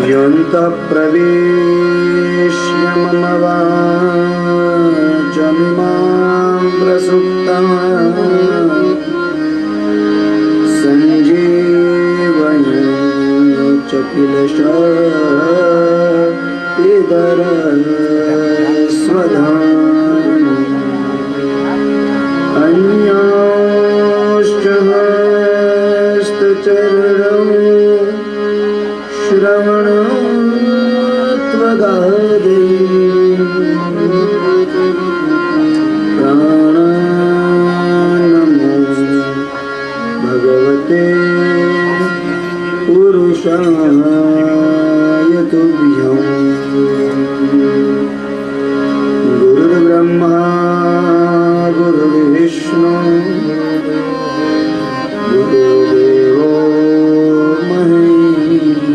योऽन्तः प्रवेश्य मम वाचमिमां प्रसुप्तां सञ्जीवयन् च किल शक्तिधरस्वधाम् अन्यांश्च हस्तचरणौ श्रवणत्वगादे प्राणान्नमो भगवते पुरुषाय तुभ्यं। गुरुर्ब्रह्मा गुरुर्विष्णु गुरुर्देवो महेश्वरः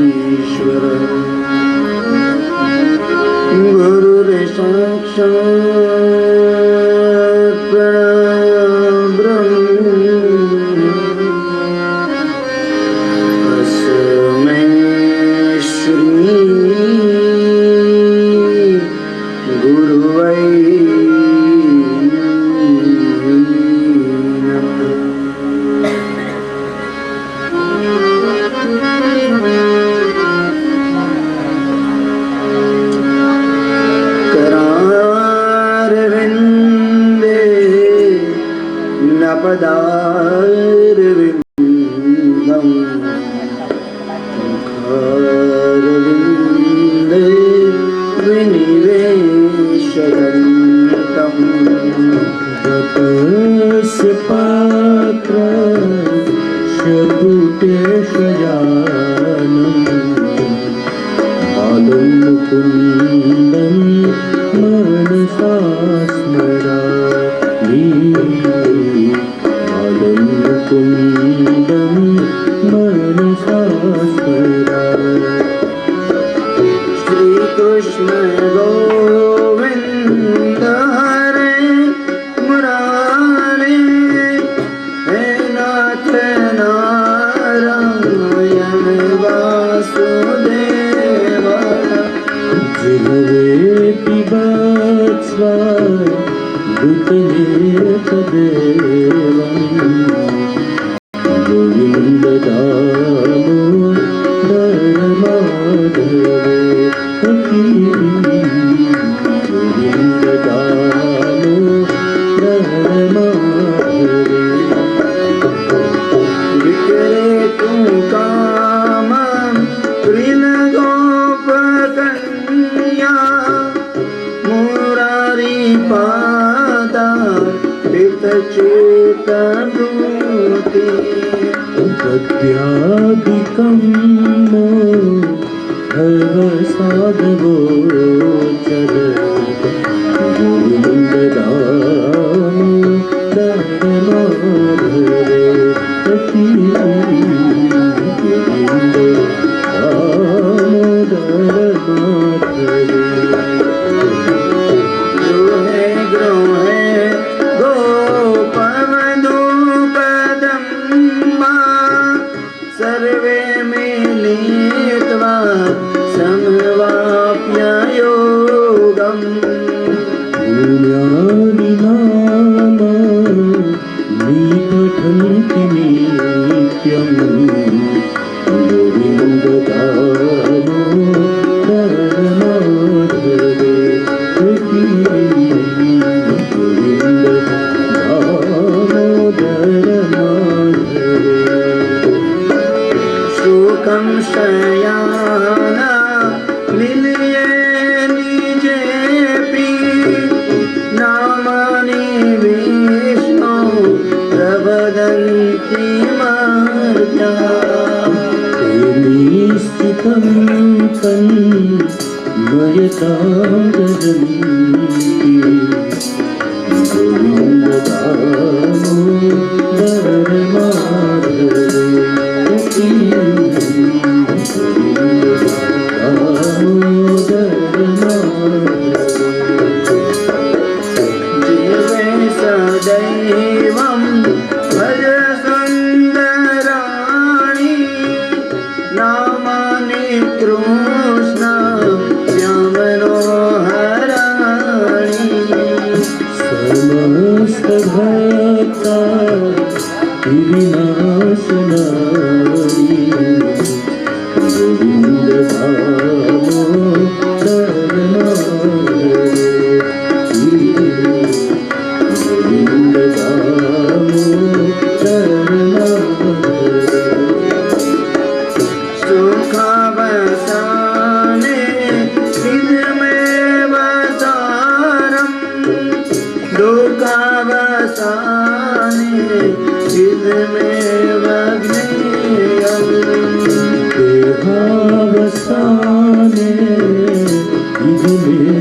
गुरुर्साक्षात् परब्रह्म तस्मै श्री गुरुवे पदारविन्दं मुखारविन्दे विनिवेशयन्तं तपस्य पात्रं शकुटेशयानं बालं मुकुन्दं मनसा स्मरामि मुकुन्दं मनसा स्मरामि। श्रीकृष्ण गोविन्द हरे मुरारे हे नाथ नारायण वासुदेव जिह्वे पिबत् स्वामृतमेतदेवम् गोविन्द दामोदर माधवे गोविन्द दामोदर माधवे विक्रेतुं कामं त्रिनगोपकन्या मुरारिपादा हितचेतनूति तद्यादिकं भवसाधगोचर गोविन्द दामोदर माधवे गोविन्द दामोदर माधवे। गृहे गृहे गोपवधूपदम्मा सर्वे मिलित्वा समवाप्य योगम् पुण्यानि नामानि पठन्ति नित्यं गोविन्द दामोदर माधवे गोविन्द दामोदर माधवे। शोकं शयाना निलये निजेऽपि नामानि विष्णो प्रवदन्ति मार्गा निश्चितं तन्मयतां गजन्ति गोविन्द दामोदर माधवे गोविन्द दामोदर माधवे। जीवे सदैवं भज सुन्दराणि કૃષ્ણ શ્યામનો હરાણી સમસ્ત ભક્તા વિનાશનારી ગોવિંદ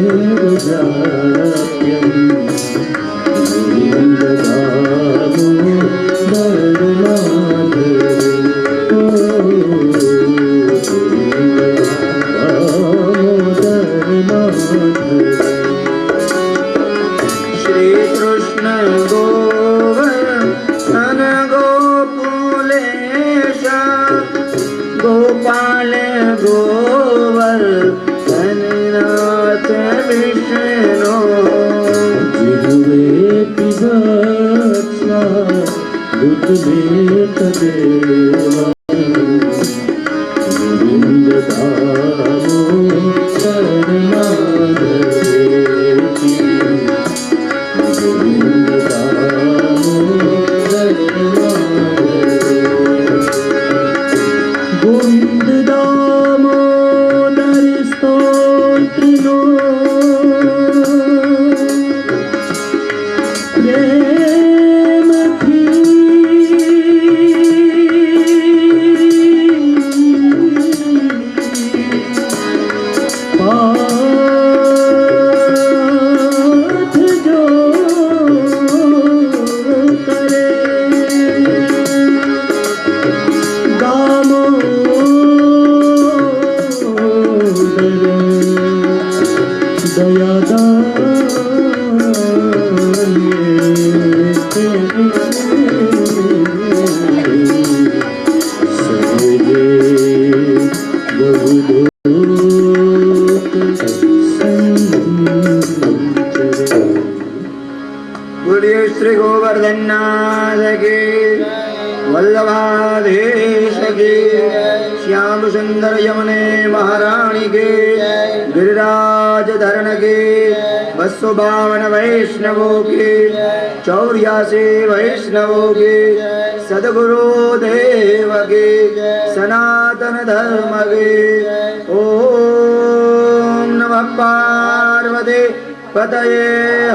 वल्लभाधीश की श्याम सुंदर यमुने महारानी के गिरिराज धरण के 252 वैष्णवों के 84 वैष्णवों के सदगुरु देव के सनातन धर्म के ओम नमः पार्वती पतये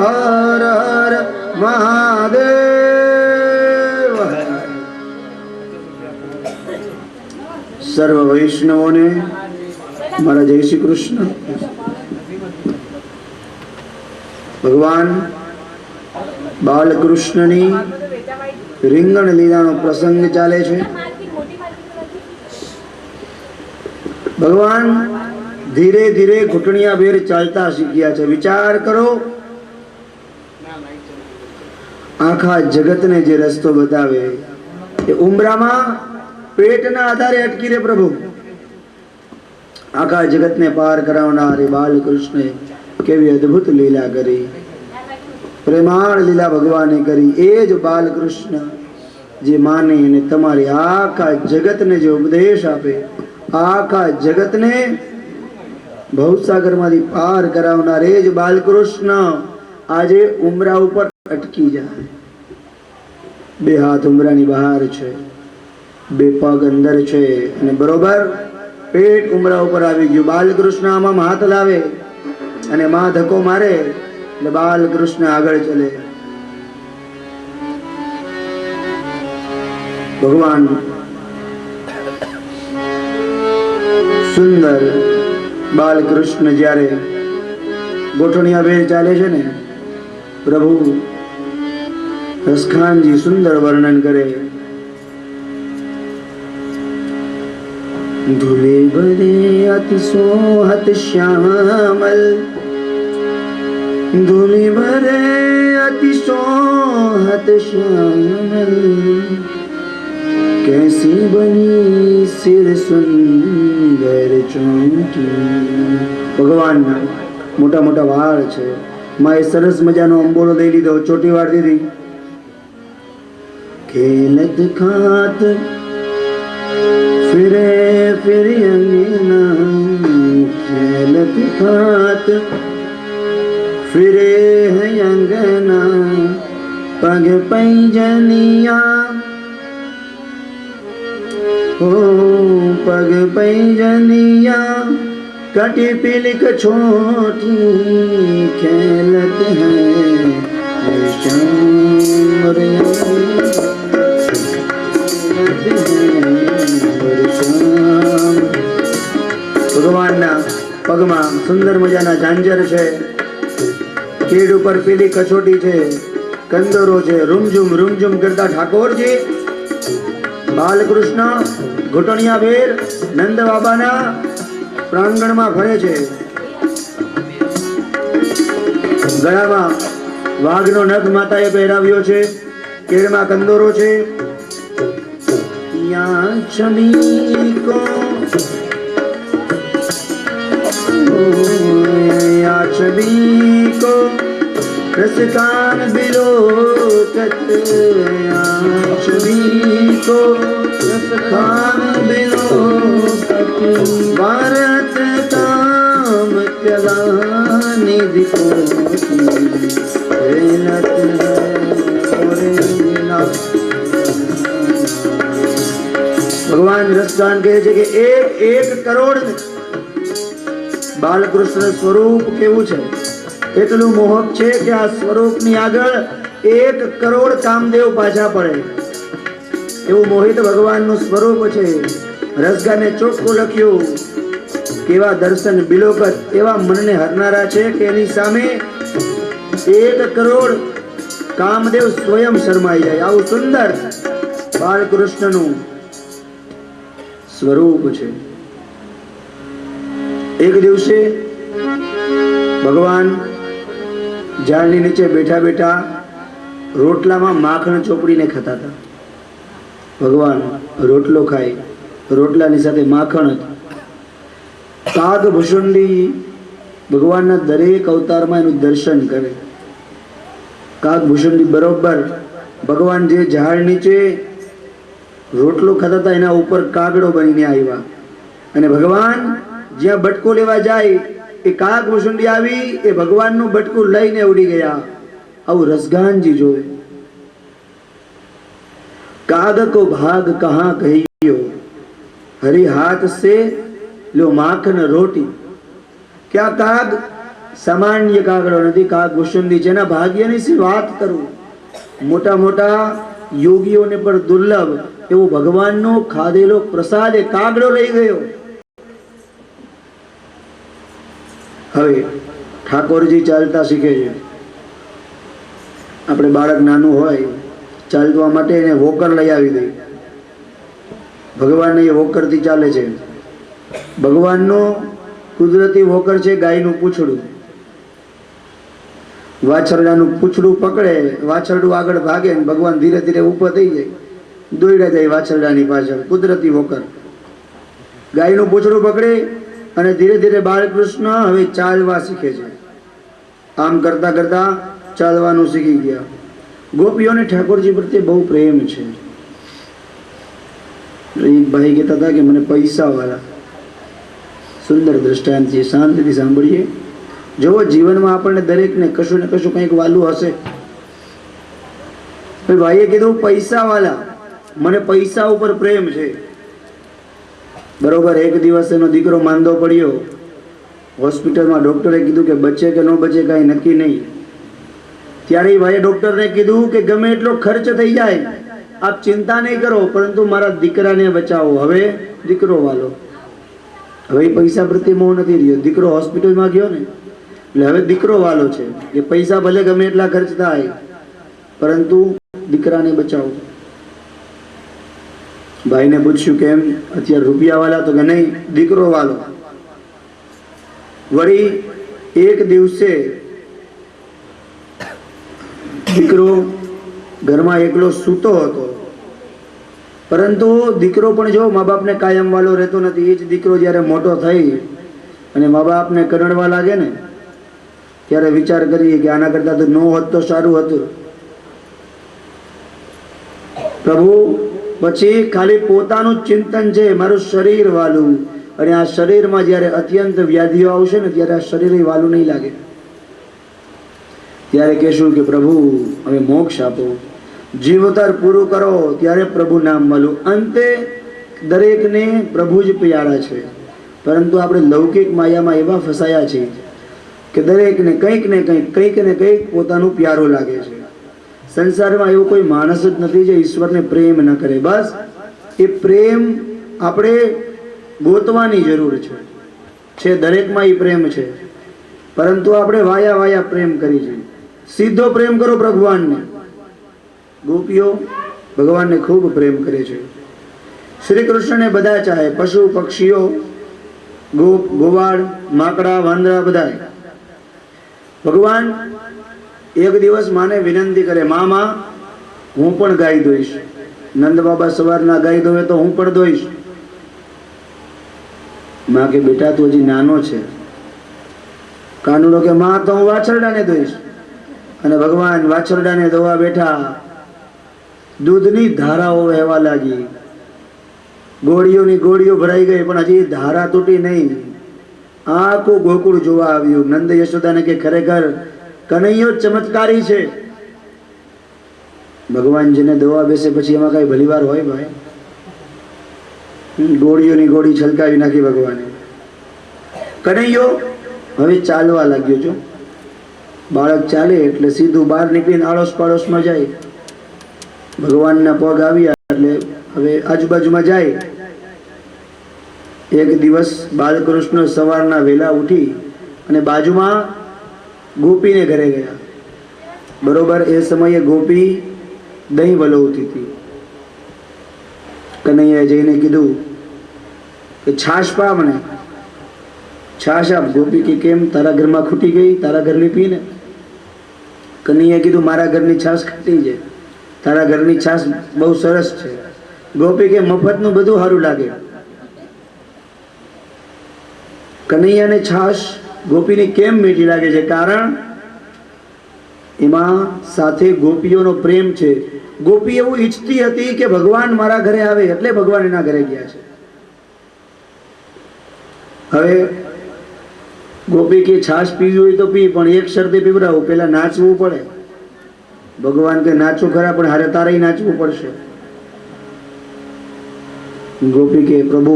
हर हर महादेव। सर्व वैष्णवों ने मारा जय श्री कृष्ण। भगवान बालकृष्णनी રીંગણ લીલાનો પ્રસંગ ચાલે છે। ભગવાન ધીરે ધીરે ઘૂંટણિયા ભેર ચાલતા શીખ્યા છે। વિચાર કરો, આખા જગતને જે રસ્તો બતાવે એ ઉમરામાં પેટના આધારે અટકી રે પ્રભુ। આખા જગતને પાર કરાવનાર બાલકૃષ્ણે કેવી અદ્ભુત લીલા કરી, પ્રેમાળ લીલા ભગવાને કરી। એ જ બાલકૃષ્ણ જે માને અને તમારી આખા જગતને જે ઉપદેશ આપે, આખા જગતને ભવસાગરમાંથી પાર કરાવનાર એ જ બાલકૃષ્ણ આજે ઉમરા ઉપર અટકી જાય। બે હાથ ઉમરાની બહાર છે, બે પગ અંદર છે અને બરોબર પેટ ઉમરા ઉપર આવી ગયું। બાલકૃષ્ણ આમાં હાથ લાવે અને માં ધક્કો મારે એટલે બાલકૃષ્ણ આગળ ચલે। ભગવાન સુંદર બાલકૃષ્ણ જ્યારે ગોઠણિયા ભેર ચાલે છે ને, પ્રભુ રસખાનજી સુંદર વર્ણન કરે। ધૂલે ભરે અતિ સોહત શ્યામલ, ધૂલે ભરે અતિ સોહત શ્યામલ, कैसी बनी सिर सुंदर ભગવાનના મોટા મોટા વાળ છે. માએ સરસ મજાનો અંબોળો લઈ લીધો, ચોટી વાળ દીધી. ખેલત ખાત ફિરે ફિરી અંગના, ખેલત ખાત ફિરે અંગના, પગ પૈજનિયા, ઓ પગ પૈજનિયા, कटी पिलिक छोटी खेलत है श्याम रे, ભગવાનના પગમાં સુંદર મજાના ઝાંઝર છે, કેડ ઉપર પીલી કચોટી છે, કંદરો છે. રૂમઝુમ કરતા ઠાકોરજી બાલકૃષ્ણ ઘૂંટણિયા ભેર નંદ બાબાના પ્રાંગણમાં ફરે છે. ગળામાં વાઘનો નખ માતાએ પહેરાવ્યો છે, કેળમાં કંદોરો છે. યા છબી કો, યા છબી કો રસકાન બિલોકત, યા છબી કો રસકાન બિલોકત, ભારત કામ કલાની દિકોતી રેલત ઓરેલા. ભગવાન રસદાન કહે છે કે એક કરોડ બાલકૃષ્ણ સ્વરૂપ કેવું છે, એટલું મોહક છે કે આ સ્વરૂપની આગળ 1 કરોડ કામદેવ પાછા પડે એવું મોહિત ભગવાનનું સ્વરૂપ છે. રસગાને ચોખ્ખું લખ્યું, કેવા દર્શન બિલોકત, એવા મનને હરનારા છે કે એની સામે 1 કરોડ કામદેવ સ્વયં શરમાઈ જાય. આવું સુંદર બાલકૃષ્ણનું સ્વરૂપ છે. એક દિવસે ભગવાન ઝાડની નીચે બેઠા બેઠા રોટલામાં માખણ ચોપડીને ખાતા હતા. ભગવાન રોટલો ખાય, રોટલાની સાથે માખણ હતું. કાગ ભુષુંડી ભગવાનના દરેક અવતારમાં એનું દર્શન કરે. કાગ ભુષુંડી બરોબર ભગવાન જે ઝાડ નીચે રોટલો ખાતા હતા એના ઉપર કાગડો બનીને આવ્યા, અને ભગવાન જ્યાં બટકો લેવા જાય એ કાગ ભુષુંડી આવી એ ભગવાનનું બટકું લઈને ઉડી ગયા. આવું રસગાનજી જોવે. काग को भाग कहाँ कहियो, हरि हाथ से लो माखन रोटी. क्या काग सामान्य कागड़ो નથી, કાગ ભુષુંડી જેના ભાગ્યની સી વાત કરું. મોટા મોટા યોગીઓને પણ દુર્લભ એવો ભગવાનનો ખાધેલો પ્રસાદ એ કાગડો લઈ ગયો. હવે ઠાકોરજી ચાલતા શીખે છે. આપણે બાળક નાનું હોય ચાલવા માટે એને વોકર લઈ આવી દે. ભગવાનને એ વોકરથી ચાલે છે. ભગવાનનો કુદરતી વોકર છે ગાયનું પૂંછડું. વાછરડાનું પૂંછડું પકડે, વાછરડું આગળ ભાગે ને ભગવાન ધીરે ધીરે ઉપર થઈ જાય, દોડ્યા જાય વાછરડાની પાછળ. કુદરતી વોકર. ગાયનું પૂંછડું પકડે અને ધીરે ધીરે બાલકૃષ્ણ હવે ચાલવા શીખે છે. આમ કરતા કરતા ચાલવાનું શીખી ગયા. ગોપીઓને ઠાકોરજી પ્રત્યે બહુ પ્રેમ છે. એક ભાઈ કહેતા હતા કે મને પૈસા વાળા. સુંદર દ્રષ્ટાંત છે, શાંતિથી સાંભળીએ. જો જીવનમાં આપણને દરેકને કશું ને કશું કંઈક વાલું હશે. ભાઈએ કીધું પૈસા વાળા, મને પૈસા ઉપર પ્રેમ છે. બરોબર એક દિવસ એનો દીકરો માંદો પડ્યો. હોસ્પિટલમાં ડોક્ટરે કીધું કે બચે કે ન બચે કાંઈ નક્કી નહીં. ત્યારે ભાઈએ ડોક્ટરને કીધું કે ગમે એટલો ખર્ચ થઈ જાય આપ ચિંતા નહીં કરો, પરંતુ મારા દીકરાને બચાવો. હવે દીકરો વાલો, હવે પૈસા પ્રત્યે મોહ નથી રહ્યો. દીકરો હોસ્પિટલમાં ગયો ને એટલે હવે દીકરો વાલો છે કે પૈસા ભલે ગમે એટલા ખર્ચ થાય પરંતુ દીકરાને બચાવો. ભાઈને પૂછ્યું કેમ અત્યારે રૂપિયા વાલા? તો કે નહીં, દીકરો વાલો. વળી એક દિવસે દીકરો ઘરમાં એકલો સૂતો હતો. પરંતુ દીકરો પણ જો મા બાપને કાયમ વાલો રહેતો નથી. એ જ દીકરો જ્યારે મોટો થઈ અને મા બાપને કરડવા લાગે ને ત્યારે વિચાર કરીએ કે આના કરતાં તો ન હોત તો સારું હતું. પ્રભુ પછી ખાલી પોતાનું જ ચિંતન છે, મારું શરીર વાલું. અને આ શરીરમાં જ્યારે અત્યંત વ્યાધિઓ આવશે ને ત્યારે આ શરીર વાલું નહીં લાગે. ત્યારે કહેશું કે પ્રભુ હવે મોક્ષ આપો, જીવતર પૂરું કરો, ત્યારે પ્રભુ નામ મળ્યું. અંતે દરેકને પ્રભુ જ પ્યારા છે, પરંતુ આપણે લૌકિક માયામાં એવા ફસાયા છીએ કે દરેકને કંઈક ને કંઈક પોતાનું પ્યારું લાગે છે. સંસારમાં એવો કોઈ માણસ જ નથી જે ઈશ્વરને પ્રેમ ન કરે. બસ એ પ્રેમ આપણે ગોતવાની જરૂર છે. દરેકમાં એ પ્રેમ છે, પરંતુ આપણે વાયા પ્રેમ કરી છે. સીધો પ્રેમ કરો ભગવાનને. ગોપીઓ ભગવાનને ખૂબ પ્રેમ કરે છે. શ્રી કૃષ્ણને બધા ચાહે, પશુ પક્ષીઓ, ગોપ ગોવાળ, માકડા, વાંદરા બધા. ભગવાન એક દિવસ માને વિનંતી કરે, માં હું પણ ગાય દોઈશ. નંદ બાબા સવારના ગાય દોવે તો હું પણ દોઈશ. માં કે બેટા તું હજી નાનો છે. કાનુડો કે માં તો હું વાછરડાને દોઈશ. અને ભગવાન વાછરડાને દોવા બેઠા, દૂધની ધારાઓ વહેવા લાગી, ગોળીઓની ગોળીઓ ભરાઈ ગઈ, પણ હજી ધારા તૂટી નહીં. આખું ગોકુળ જોવા આવ્યું. નંદ યશોદાને કે ખરેખર કનૈયો ચમત્કારી છે. ભગવાન જેને દોવા બેસે પછી એમાં કઈ ભલીવાર હોય ભાઈ? ગોળીઓની ગોળી છલકાવી નાખી ભગવાને. કનૈયો હવે ચાલવા લાગ્યો છો. બાળક ચાલે એટલે સીધું બહાર નીકળીને આડોશ પાડોશમાં જાય. ભગવાનના પગ આવ્યા એટલે હવે આજુબાજુમાં જાય. એક દિવસ બાલકૃષ્ણ સવારના વહેલા ઉઠી અને બાજુમાં ગોપીને ઘરે ગયા. બરોબર એ સમયે ગોપી દહીં વલોવતી હતી. કનૈયાએ જઈને કીધું કે છાશ પા મને, છાશ આપ. ગોપી કે કેમ, તારા ઘરમાં ખૂટી ગઈ, તારા ઘરની પીને. કનૈયાએ કીધું મારા ઘરની છાશ ખાટી છે, તારા ઘરની છાશ બહુ સરસ છે. ગોપી કે મફતનું બધું સારું લાગે. કનૈયાને છાશ ગોપીની કેમ મીઠી લાગે છે? કારણ એમાં સાથે ગોપીઓનો પ્રેમ છે. ગોપી એવું ઈચ્છતી હતી કે ભગવાન મારા ઘરે આવે, એટલે ભગવાન એના ઘરે ગયા છે. હવે ગોપી કે છાશ પીવી હોય તો પી, પણ એક શરતે પીવડાવું, પેલા નાચવું પડે. ભગવાન કે નાચું ખરા, પણ હારે તારે નાચવું પડશે. ગોપી કે પ્રભુ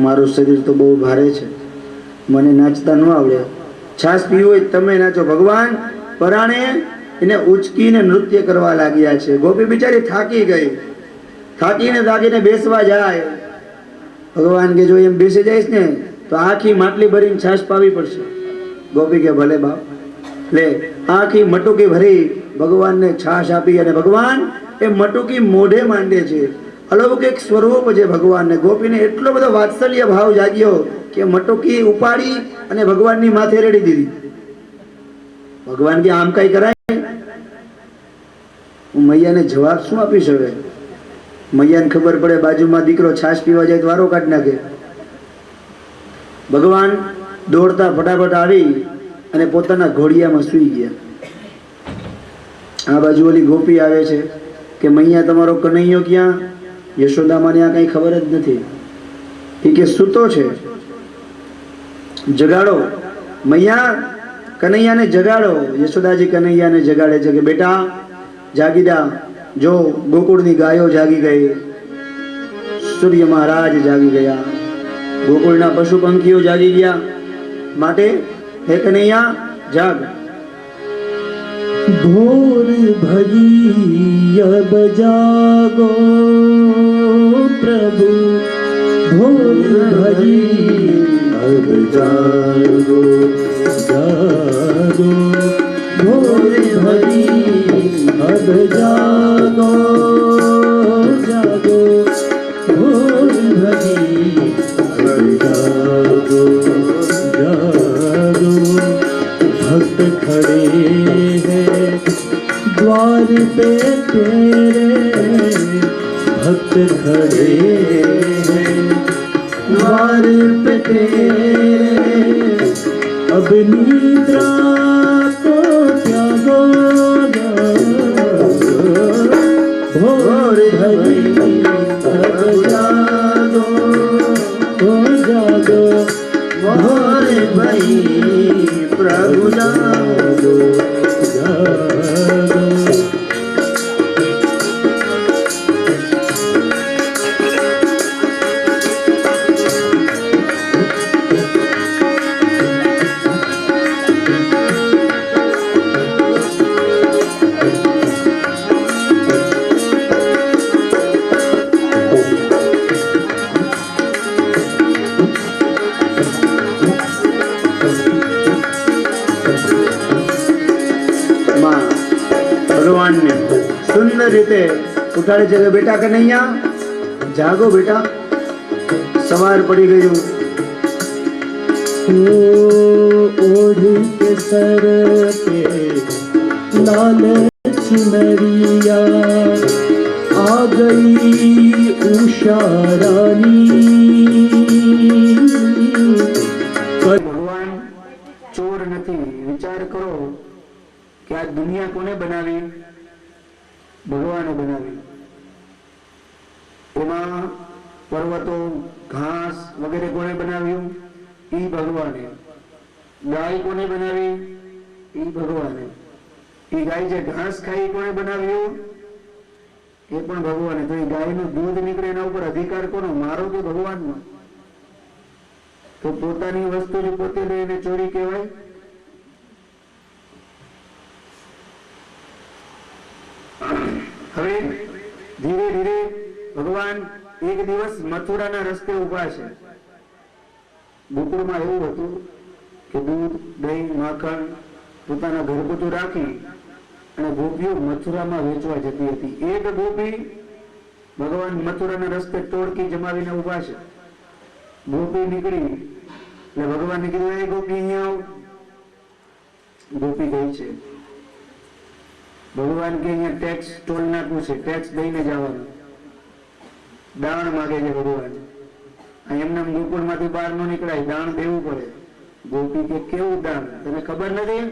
મારું શરીર તો બહુ ભારે છે, મને નાચતા ન આવડે. છાશ પીવી હોય તમે નાચો. ભગવાન પરાણે એને ઉચકીને નૃત્ય કરવા લાગ્યા છે. ગોપી બિચારી થાકી ગઈ. થાકીને બેસવા જાય. ભગવાન કે જો એમ બેસી જઈશ ને તો આખી માટલી ભરીને છાશ પાવી પડશે. ગોપી કે ભલે બાપ. લે આખી મટુકી ભરી ભગવાનને છાશ આપી અને ભગવાન એ મટુકી મોઢે માંડે છે. અલૌકિક સ્વરૂપ છે ભગવાનને. ગોપીને એટલો બધો વાત્સલ્ય ભાવ જાગ્યો કે મટુકી ઉપાડી અને ભગવાનની માથે રેડી દીધી. ભગવાન કે આમ કઈ કરાય? હું મૈયાને જવાબ શું આપીશ? હવે મૈયાને ખબર પડે બાજુમાં દીકરો છાશ પીવા જાય તો વારો કાઢી નાખે. ભગવાન દોડતા ફટાફટ આવી અને પોતાના ઘોડિયામાં સૂઈ ગયા. આ બાજુ ઓલી ગોપી આવે છે કે મૈયા તમારો કનૈયો ક્યાં? યશોદામાને આ કઈ ખબર જ નથી. એ કે સૂતો છે, જગાડો. મૈયા કનૈયાને જગાડો. યશોદાજી કનૈયાને જગાડે છે કે બેટા જાગી જા. જો ગોકુળની ગાયો જાગી ગઈ, સૂર્ય મહારાજ જાગી ગયા, ગોકુળના પશુ પંખીઓ જાગી ગયા, માટે હે કનૈયા જાગ. ભોર ભજી અબ જાગો પ્રભુ, ભોર ભજી અબ જાગો જાગો, ભોર ભજી અબ જાગો જાગો, ભોર ભજી અબ જાગો जागो। भक्त खड़े हैं द्वार पे तेरे, भक्त खड़े तेरे अब निद्रा को त्यागो भोर भरी अब जागो जागो भोर भई प्रभु जागो जागो ભગવાન ને સુંદર રીતે ઉઠાડે છે કે બેટા કનૈયા જાગો બેટા, સવાર પડી ગયું. ओढ़ के सर पे लाल चुनरिया आ गई उषा रानी. ભગવાન ચોર નથી. વિચાર કરો કે આ દુનિયા કોને બનાવી? ભગવાને બનાવી. એમાં પર્વતો, ઘાસ વગેરે કોને બનાવ્યું? ઈ ભગવાને. ગાય કોને બનાવી? ઈ ભગવાને. ઈ ગાય જે ઘાસ ખાઈ કોને બનાવ્યું? એ પણ ભગવાને. તો એ ગાયનું દૂધ નીકળે એના ઉપર અધિકાર કોનો? મારો કે ભગવાનનો? તો પોતાની વસ્તુ જે પોતે લઈને ચોરી કહેવાય? હવે ધીરે ધીરે ભગવાન એક દિવસ મથુરાના રસ્તે ઉભા છે. ગોકુળમાં એવું હતું કે દૂધ, દહીં, માખણ પોતાના ઘરગથ્થું રાખી અને ગોપીઓ મથુરામાં વેચવા જતી હતી. એક ગોપી ભગવાન મથુરાના રસ્તે ટોળકી જમાવીને ઉભા છે. ગોપી નીકળી એટલે ભગવાનને કીધું, એ ગોપી અહીંયા આવ. ગોપી ગઈ છે. ભગવાન કે અહીંયા ટેક્સ ટોલ નાખવું છે, ટેક્સ દઈને જવાનું. દાણ માગે છે ભગવાન. એમને ગોકુળમાંથી બહાર ન નીકળાય, દાણ દેવું પડે. ગોપી કે કેવું દાણ? તને ખબર નથી?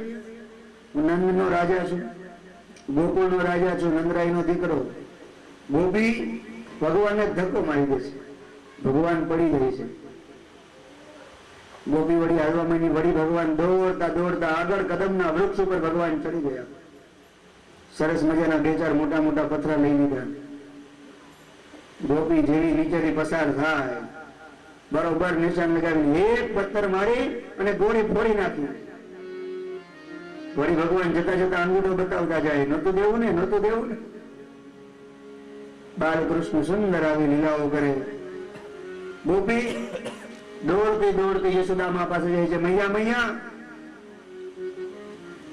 હું નંદનો રાજા છું, ગોકુળનો રાજા છું, નંદરાયનો દીકરો. ગોપી ભગવાનને ધક્કો મારી દે છે. ભગવાન પડી ગઈ છે. ગોપી વળી હાલવા માંડી. વળી ભગવાન દોડતા દોડતા આગળ કદમના વૃક્ષ ઉપર ભગવાન ચડી ગયા. સરસ મજાના બે ચાર મોટા મોટા પથરા લઈ લીધા. ગોપી જેવી નીચેથી પસાર થાય બરોબર નિશાન લગાવી એક પથ્થર મારી અને ગોળી ફોડી નાખી. વળી ભગવાન જતા જતા અંગૂઠો બતાવતા જાય, નહોતું દેવું ને, નહોતું દેવું ને. બાલકૃષ્ણ સુંદર આવી લીલાઓ કરે. ગોપી દોડતી દોડતી યશોદામા પાસે જાય છે. મૈયા મૈયા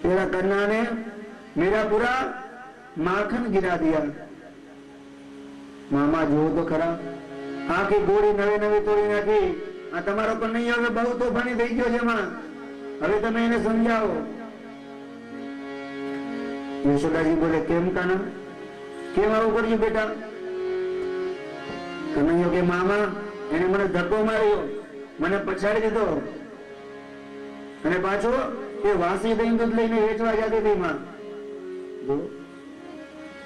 તેરા કન્ના ને मेरा पूरा माखन गिरा दिया. मामा જો તો ખરા, આખી ગોળી નવી નવી તોડી નાખી. આ તમારો કનૈયો હવે બહુ તોફાની થઈ ગયો છે માં, હવે તમે એને સમજાવો. યશોદાજી બોલે, કેમ કાના, કેમ આવું કર્યું બેટા? કનૈયો કે મામા એને મને ધક્કો માર્યો, મને પછાડી દીધો અને પાછો એ વાસી દહીં દૂધ લઈને વેચવા જતી હતી માં.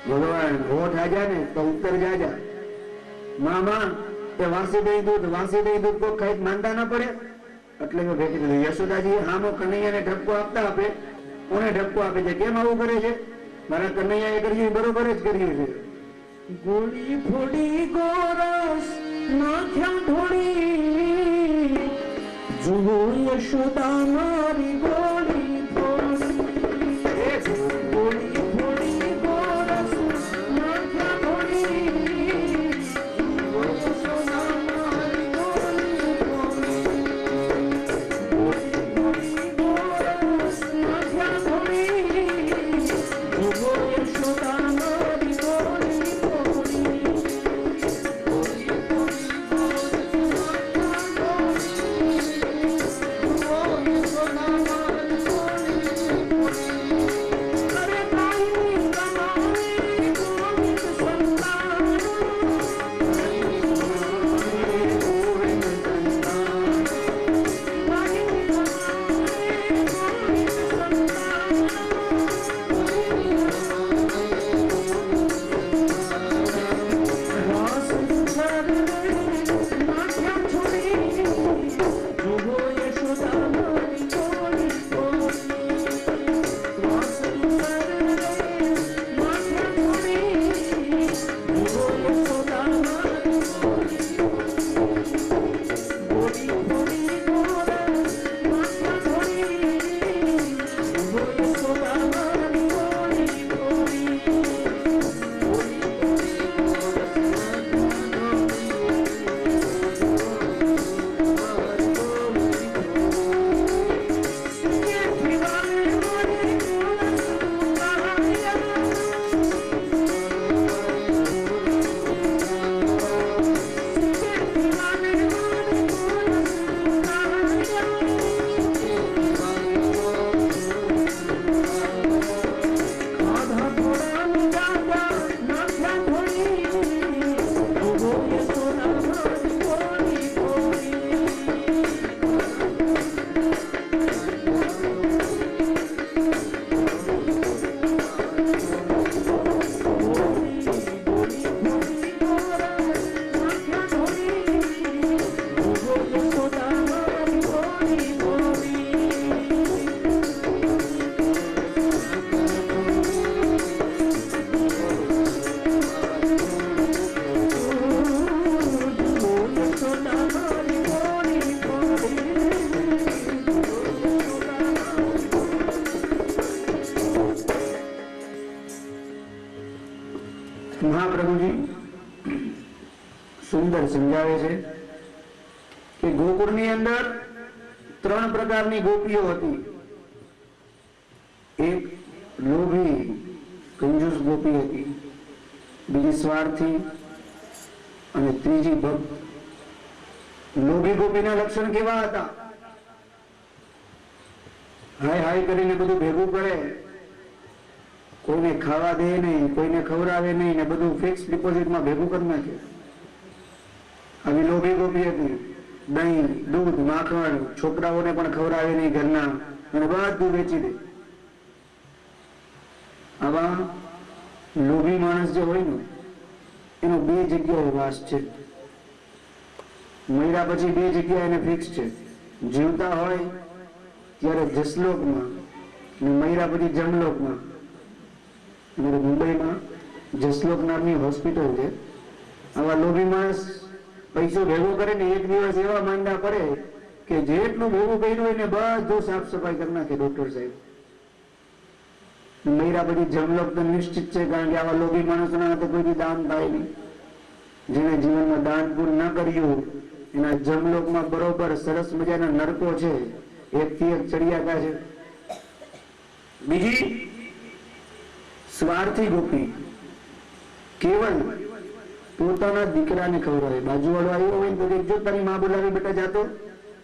ભગવાન હોઠ આજા ને તો ઉત્તર જાજા. મામા તે વાસી દહીં દૂધ કોઈ ખાઈ માનતા ના પડે એટલે મેં ભેટી દીધું. યશોદાજી હામો કનૈયાને ઠપકો આપતા આપે, કોને ઠપકો આપે છે? કેમ આવું કરે છે? મારા કનૈયા એ કર્યું બરોબર જ કર્યું છે. ગોળી ફોડી ગોરસ નાખ્યા ઢોળી, જુઓ યશોદા મારી ગોળી ફોડી. ગોળી ફોડી ગોરસ નાખ્યા ઢોળી, જુઓ યશોદા મારી ગોળી ફોડી. ગોળી ફોડી ગોરસ નાખ્યા ઢોળી, જુઓ યશોદા મારી ગોળી ફોડી. ગોળી ફોડી ગોરસ નાખ્યા ઢોળી, જુઓ યશોદા મારી સુંદર સમજાવે છે કે ગોકુળની અંદર 3 પ્રકારની ગોપીઓ હતી. એક લોભી કંજૂસ ગોપી હતી, બીજી સ્વાર્થી અને ત્રીજી ભક્ત. લોભી ગોપીના લક્ષણ કેવા હતા? હાય હાય કરીને બધું ભેગું કરે, કોઈને ખાવા દે નહીં, કોઈને ખવડાવે નહીં ને બધું ફિક્સ ડિપોઝિટમાં ભેગું કરી નાખે. આવી લોભી ગોપી હતી. દહીં, દૂધ, માખણ છોકરાઓને પણ ખવડાવે નહીં ઘરના, અને બધું વેચી દે. આવા લોભી માણસ જે હોય ને એનો 2 જગ્યાએ વાસ છે. મર્યા પછી 2 જગ્યા એને ફિક્સ છે. જીવતા હોય ત્યારે જસલોકમાં ને મર્યા પછી જમલોકમાં. અમારે મુંબઈમાં જસલોક નામની હોસ્પિટલ છે. આવા લોભી માણસ પૈસો ભેગો કરે ને એક દિવસ એવા માંદા પડે કે જેટલું ભેગું કર્યું હોય ને બધું સાફ સફાઈ કરી નાખે ડોક્ટર સાહેબ. મર્યા પછી જમલોક તો નિશ્ચિત છે, કારણ કે આવા લોભી માણસોના હાથે કોઈ દાન થાય નહીં. જેને જીવનમાં દાન પૂર્ણ ન કર્યું એના જમલોકમાં બરોબર સરસ મજાના નરકો છે, 1 થી 1 ચડિયાતા છે. બીજી સ્વાર્થી ગોપી, કેવલ પોતાના દીકરાને ખવડાવે. બાજુવાળો આવ્યો હોય તો જો તારી માં બોલાવી બેટા જાતો,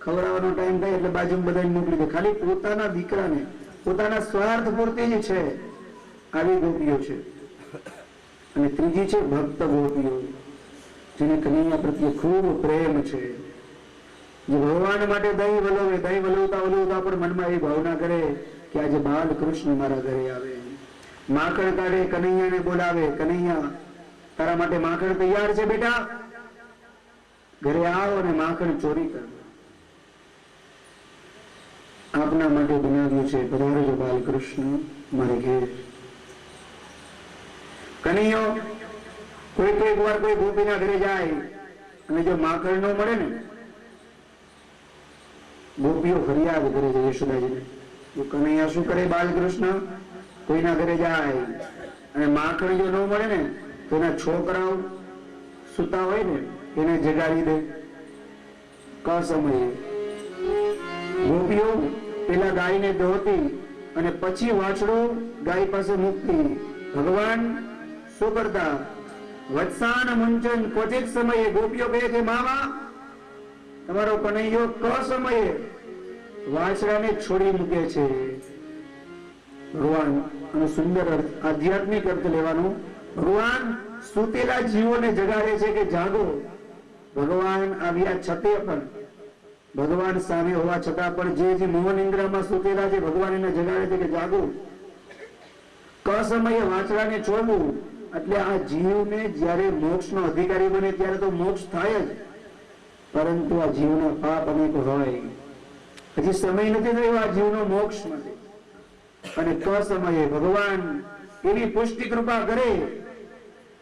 ખવડાવવાનો ટાઈમ થાય એટલે બાજુમાં બધાને મોકલી દે. ખાલી પોતાના દીકરાને, પોતાના સ્વાર્થ પૂરતી જ છે. આવી ગોપીઓ છે. અને ત્રીજી છે ભક્ત ગોપીઓ, જેને કનૈયા પ્રત્યે ખૂબ પ્રેમ છે. જે ભગવાન માટે દહીં વલોવે, દહીં વલોવતા વલોવતા પણ મનમાં એવી ભાવના કરે કે આજે બાલકૃષ્ણ મારા ઘરે આવે. માખણ કાઢે, કનૈયાને બોલાવે, કનૈયા તારા માટે માખણ તૈયાર છે બેટા, ઘરે આવો અને માખણ ચોરી કર. આપના માટે બનાવ્યું છે, પધારજો બાલકૃષ્ણ મારે ઘેર. કનૈયો કોઈક વાર કોઈ ગોપીના ઘરે જાય અને જો માખણ ન મળે ને, ગોપીઓ ફરિયાદ કરે છે યશોદાજીને. કનૈયા શું કરે? બાલકૃષ્ણ કોઈના ઘરે જાય અને માખણ જો ન મળે ને તો એના છોકરાઓ સુતા હોય ને એને જગાડી દે. કસમયે ગોપીઓ પેલા ગાયને દોહતી અને પછી વાછડું ગાય પાસે મૂકતી. ભગવાન શું કરતા? વત્સાન મુંચન ક્વચિત સમયે ગોપીઓ કહે છે મામા તમારો કનૈયો કસમયે વાછડાને છોડી મૂકે છે. ભગવાન અને સુંદર આધ્યાત્મિક અર્થ લેવાનું. ભગવાન સુતેલા જીવોને જગાડે છે કે જાગો. ભગવાન આવ્યા છતાં પણ, ભગવાન સામે હોવા છતાં પણ જે મોહન ઇન્દ્રમાં સુતેલા છે ભગવાન એને જગાડે છે કે જાગો. કસમયે વાછડાને છોડવું એટલે આ જીવને જ્યારે મોક્ષનો અધિકારી બને ત્યારે તો મોક્ષ થાય જ, પરંતુ આ જીવના પાપ અનેક હોય, હજી સમય નથી થયો આ જીવનો મોક્ષ માટે. અને કસમયે ભગવાન એવી પુષ્ટિ કૃપા કરે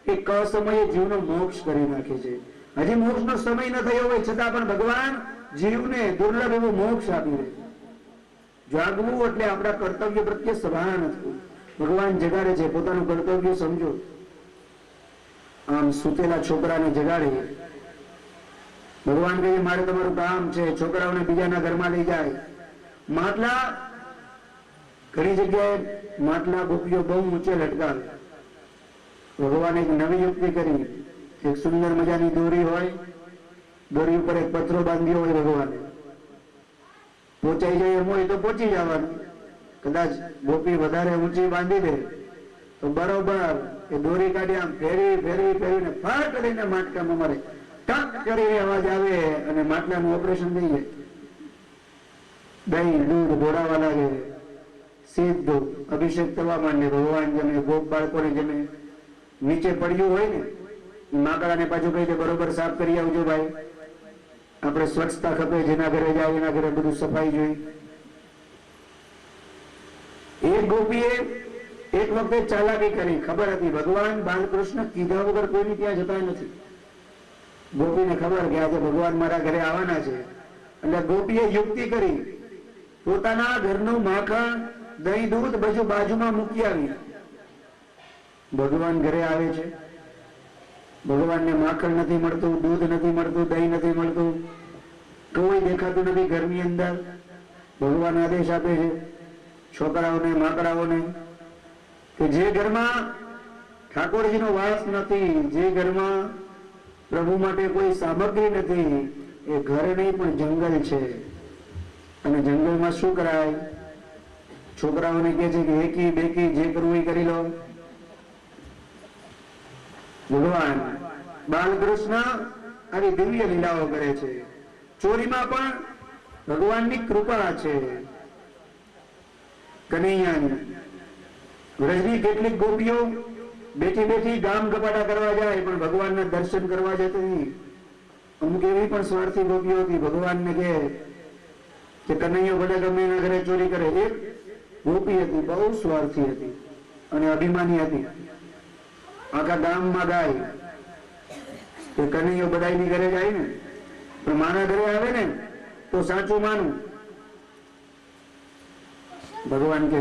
કે કસમયે જીવનો મોક્ષ કરી નાખે છે. હજી મોક્ષનો સમય ન થયો હોય છતાં પણ ભગવાન જીવને દુર્લભ એવો મોક્ષ આપી દે. જાગવું એટલે આપણા કર્તવ્ય પ્રત્યે સભાન થવું. ભગવાન જગાડે છે, પોતાનું કર્તવ્ય સમજો. આમ સુતેલા છોકરાને જગાડે. ભગવાન કહે મારે તમારું કામ છે, છોકરાઓને બીજાના ઘરમાં લઈ જાય. માટલા ઘણી જગ્યાએ માટલા ગોપીઓ બહુ ઊંચે લટકાવે. ભગવાને એક નવી યુક્તિ કરી. એક સુંદર મજાની દોરી હોય, દોરી ઉપર એક પથરો બાંધ્યો હોય ભગવાને. પહોંચાઈ જાય એમ હોય તો પહોંચી જવાનું. કદાચ ગોપી વધારે ઊંચી બાંધી દે તો બરોબર એ દોરી કાઢી આમ ફેરવી ફેરવીને ફાટ કરીને માટકામાં મારે ટક કરીને અવાજ આવે અને માટલાનું ઓપરેશન થઈ જાય. દહીં દૂધ દોડાવા લાગે, સીધું અભિષેક થવા માંડે. ભગવાન જમે, ગોપ બાળકોને જમે. નીચે પડ્યું હોય ને માકડાને પાછું કહી દે બરોબર સાફ કરી આવજો ભાઈ, આપણે સ્વચ્છતા ખપે. જેના ઘરે જાય એના ઘરે બધું સફાઈ જોઈ. એક ગોપીએ એક વખતે ચાલાકી કરી. ખબર હતી ભગવાન બાલકૃષ્ણ કીધા વગર કોઈની ત્યાં જતા નથી. ગોપીને ખબર કે આજે ભગવાન મારા ઘરે આવવાના છે, એટલે ગોપીએ યુક્તિ કરી. પોતાના ઘરનું માખણ, દહીં, દૂધ બધું બાજુમાં મૂકી આવી. ભગવાન ઘરે આવે છે, ભગવાનને માખણ નથી મળતું, દૂધ નથી મળતું, દહીં નથી મળતું, કોઈ દેખાતું નથી ઘરની અંદર. ભગવાન આદેશ આપે છે છોકરાઓને, માકડાઓને કે જે ઘરમાં ઠાકોરજીનો વાસ નથી, જે ઘરમાં પ્રભુ માટે કોઈ સામગ્રી નથી, એ ઘર નહીં પણ જંગલ છે. અને જંગલમાં શું કરાય? છોકરાઓને કહે છે કે એકી બેકી જે કરવું એ કરી લો. ભગવાન બાલકૃષ્ણ આવી દિવ્ય લીલાઓ કરે છે. ચોરીમાં પણ ભગવાનની કૃપા છે. કનૈયાની વ્રજની કેટલીક ગોપીઓ બેઠી બેઠી ગામ ગપાટા કરવા જાય, પણ ભગવાનના દર્શન કરવા જતી નહીં. અમુક એવી પણ સ્વાર્થી ગોપીઓ હતી, ભગવાનને કહે કે કનૈયો ભલે ગમે એના ઘરે ચોરી કરે. એક ગોપી હતી, બહુ સ્વાર્થી હતી અને અભિમાની હતી. આખા ગામમાં ગાય કે કનૈયો બધાયની ઘરે જાય ને, પણ મારા ઘરે આવે ને તો સાચું માનું. ભગવાન કે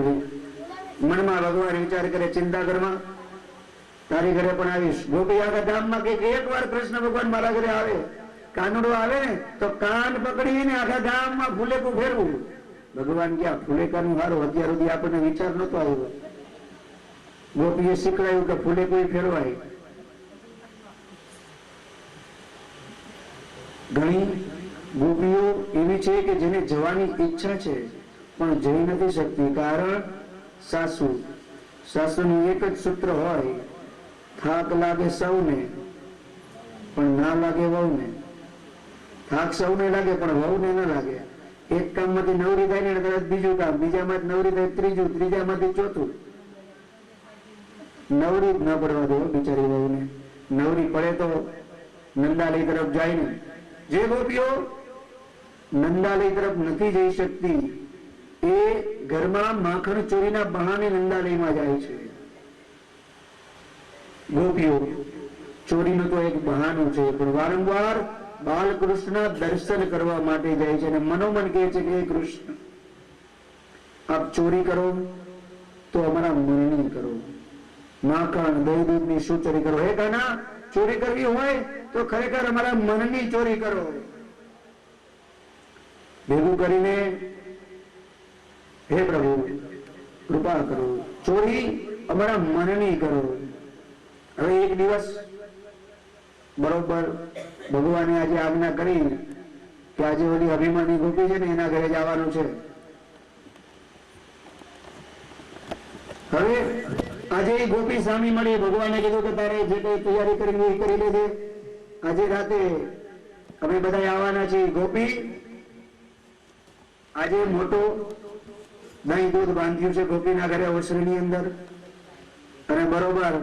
મનમાં ભગવાન વિચાર કરે, ચિંતા કરમાં, તારી ઘરે પણ આવીશ. ગોપી આખા ગામમાં કે એક વાર કૃષ્ણ ભગવાન મારા ઘરે આવે, કાનુડો આવે ને તો કાન પકડીને આખા ગામમાં ફૂલેકું ફેરવું. ભગવાન ક્યાં ફૂલેકાનું હારું, અત્યાર સુધી આપણને વિચાર નતો આવ્યો. ગોપીએ શીખવાયું કે ફૂલેકું ફેરવાય. ઘણી ગોપીઓ એવી છે કે જેને જવાની ઈચ્છા છે પણ જઈ નથી શકતી, કારણ સાસુનું એક જ સૂત્ર હોય, થાક લાગે સૌને પણ ના લાગે વહુને. થાક સૌને લાગે પણ વહુને ના લાગે. એક કામમાંથી નવરી થાય ને તરત બીજું કામ, બીજામાંથી નવરી થાય ત્રીજું, ત્રીજામાંથી ચોથું. નવરી જ ન પડવા દો બિચારી વહુને. નવરી પડે તો નંદાલય તરફ જાય ને. જે ગોપીઓ નંદાલય તરફ નથી જઈ શકતી એ ઘરમાં માખણ ચોરીના બહાને નંદાલયમાં જાય છે. ગોપીઓ ચોરીનું તો એક બહાનું છે, પણ વારંવાર બાલકૃષ્ણ દર્શન કરવા માટે જાય છે અને મનોમન કહે છે કે હે કૃષ્ણ, આપ ચોરી કરો તો અમારા મનની કરો. માખણ દહીં દૂધની શું ચોરી કરો? હે કાના, ચોરી કરવી હોય તો ખરેખર અમારા મનની ચોરી કરો. ભેગું કરીને હે પ્રભુ કૃપા કરો, ચોરી અમારા મનની કરો. હવે એક દિવસ બરોબર ભગવાને આજે આજ્ઞા કરી કે આજે ઓલી અભિમાની ગોપી છે ને એના ઘરે જવાનું છે. હવે આજે એ ગોપી સામી મળી. ભગવાને કીધું કે તારે જે કઈ તૈયારી કરી એ કરી લેજે, આજે રાતે અમે બધા આવવાના છીએ. ગોપી આજે મોટો દહીં દૂધ બાંધ્યું છે ગોપીના ઘરે ઓસરીની અંદર, અને બરોબર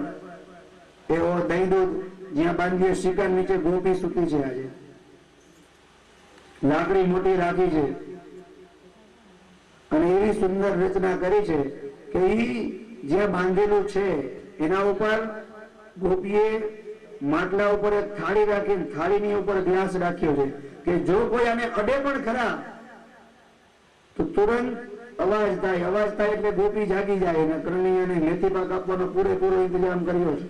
એવો દહીં દૂધ જ્યાં બાંધ્યું શિકાર નીચે ગોપી સૂતી છે. આજે લાકડી મોટી રાખી છે અને એવી સુંદર રચના કરી છે કે ઈ જ્યાં બાંધેલું છે એના ઉપર ગોપીએ માટલા ઉપર એક થાળી રાખીને થાળીની ઉપર ગ્લાસ રાખ્યો છે કે જો કોઈ આને અડે પણ ખરા તો તુરંત અવાજ થાય. અવાજ થાય એટલે ગોપી જાગી જાય અને કરણિયાને મેથી પાક આપવાનો પૂરેપૂરો ઇંતજામ કર્યો છે.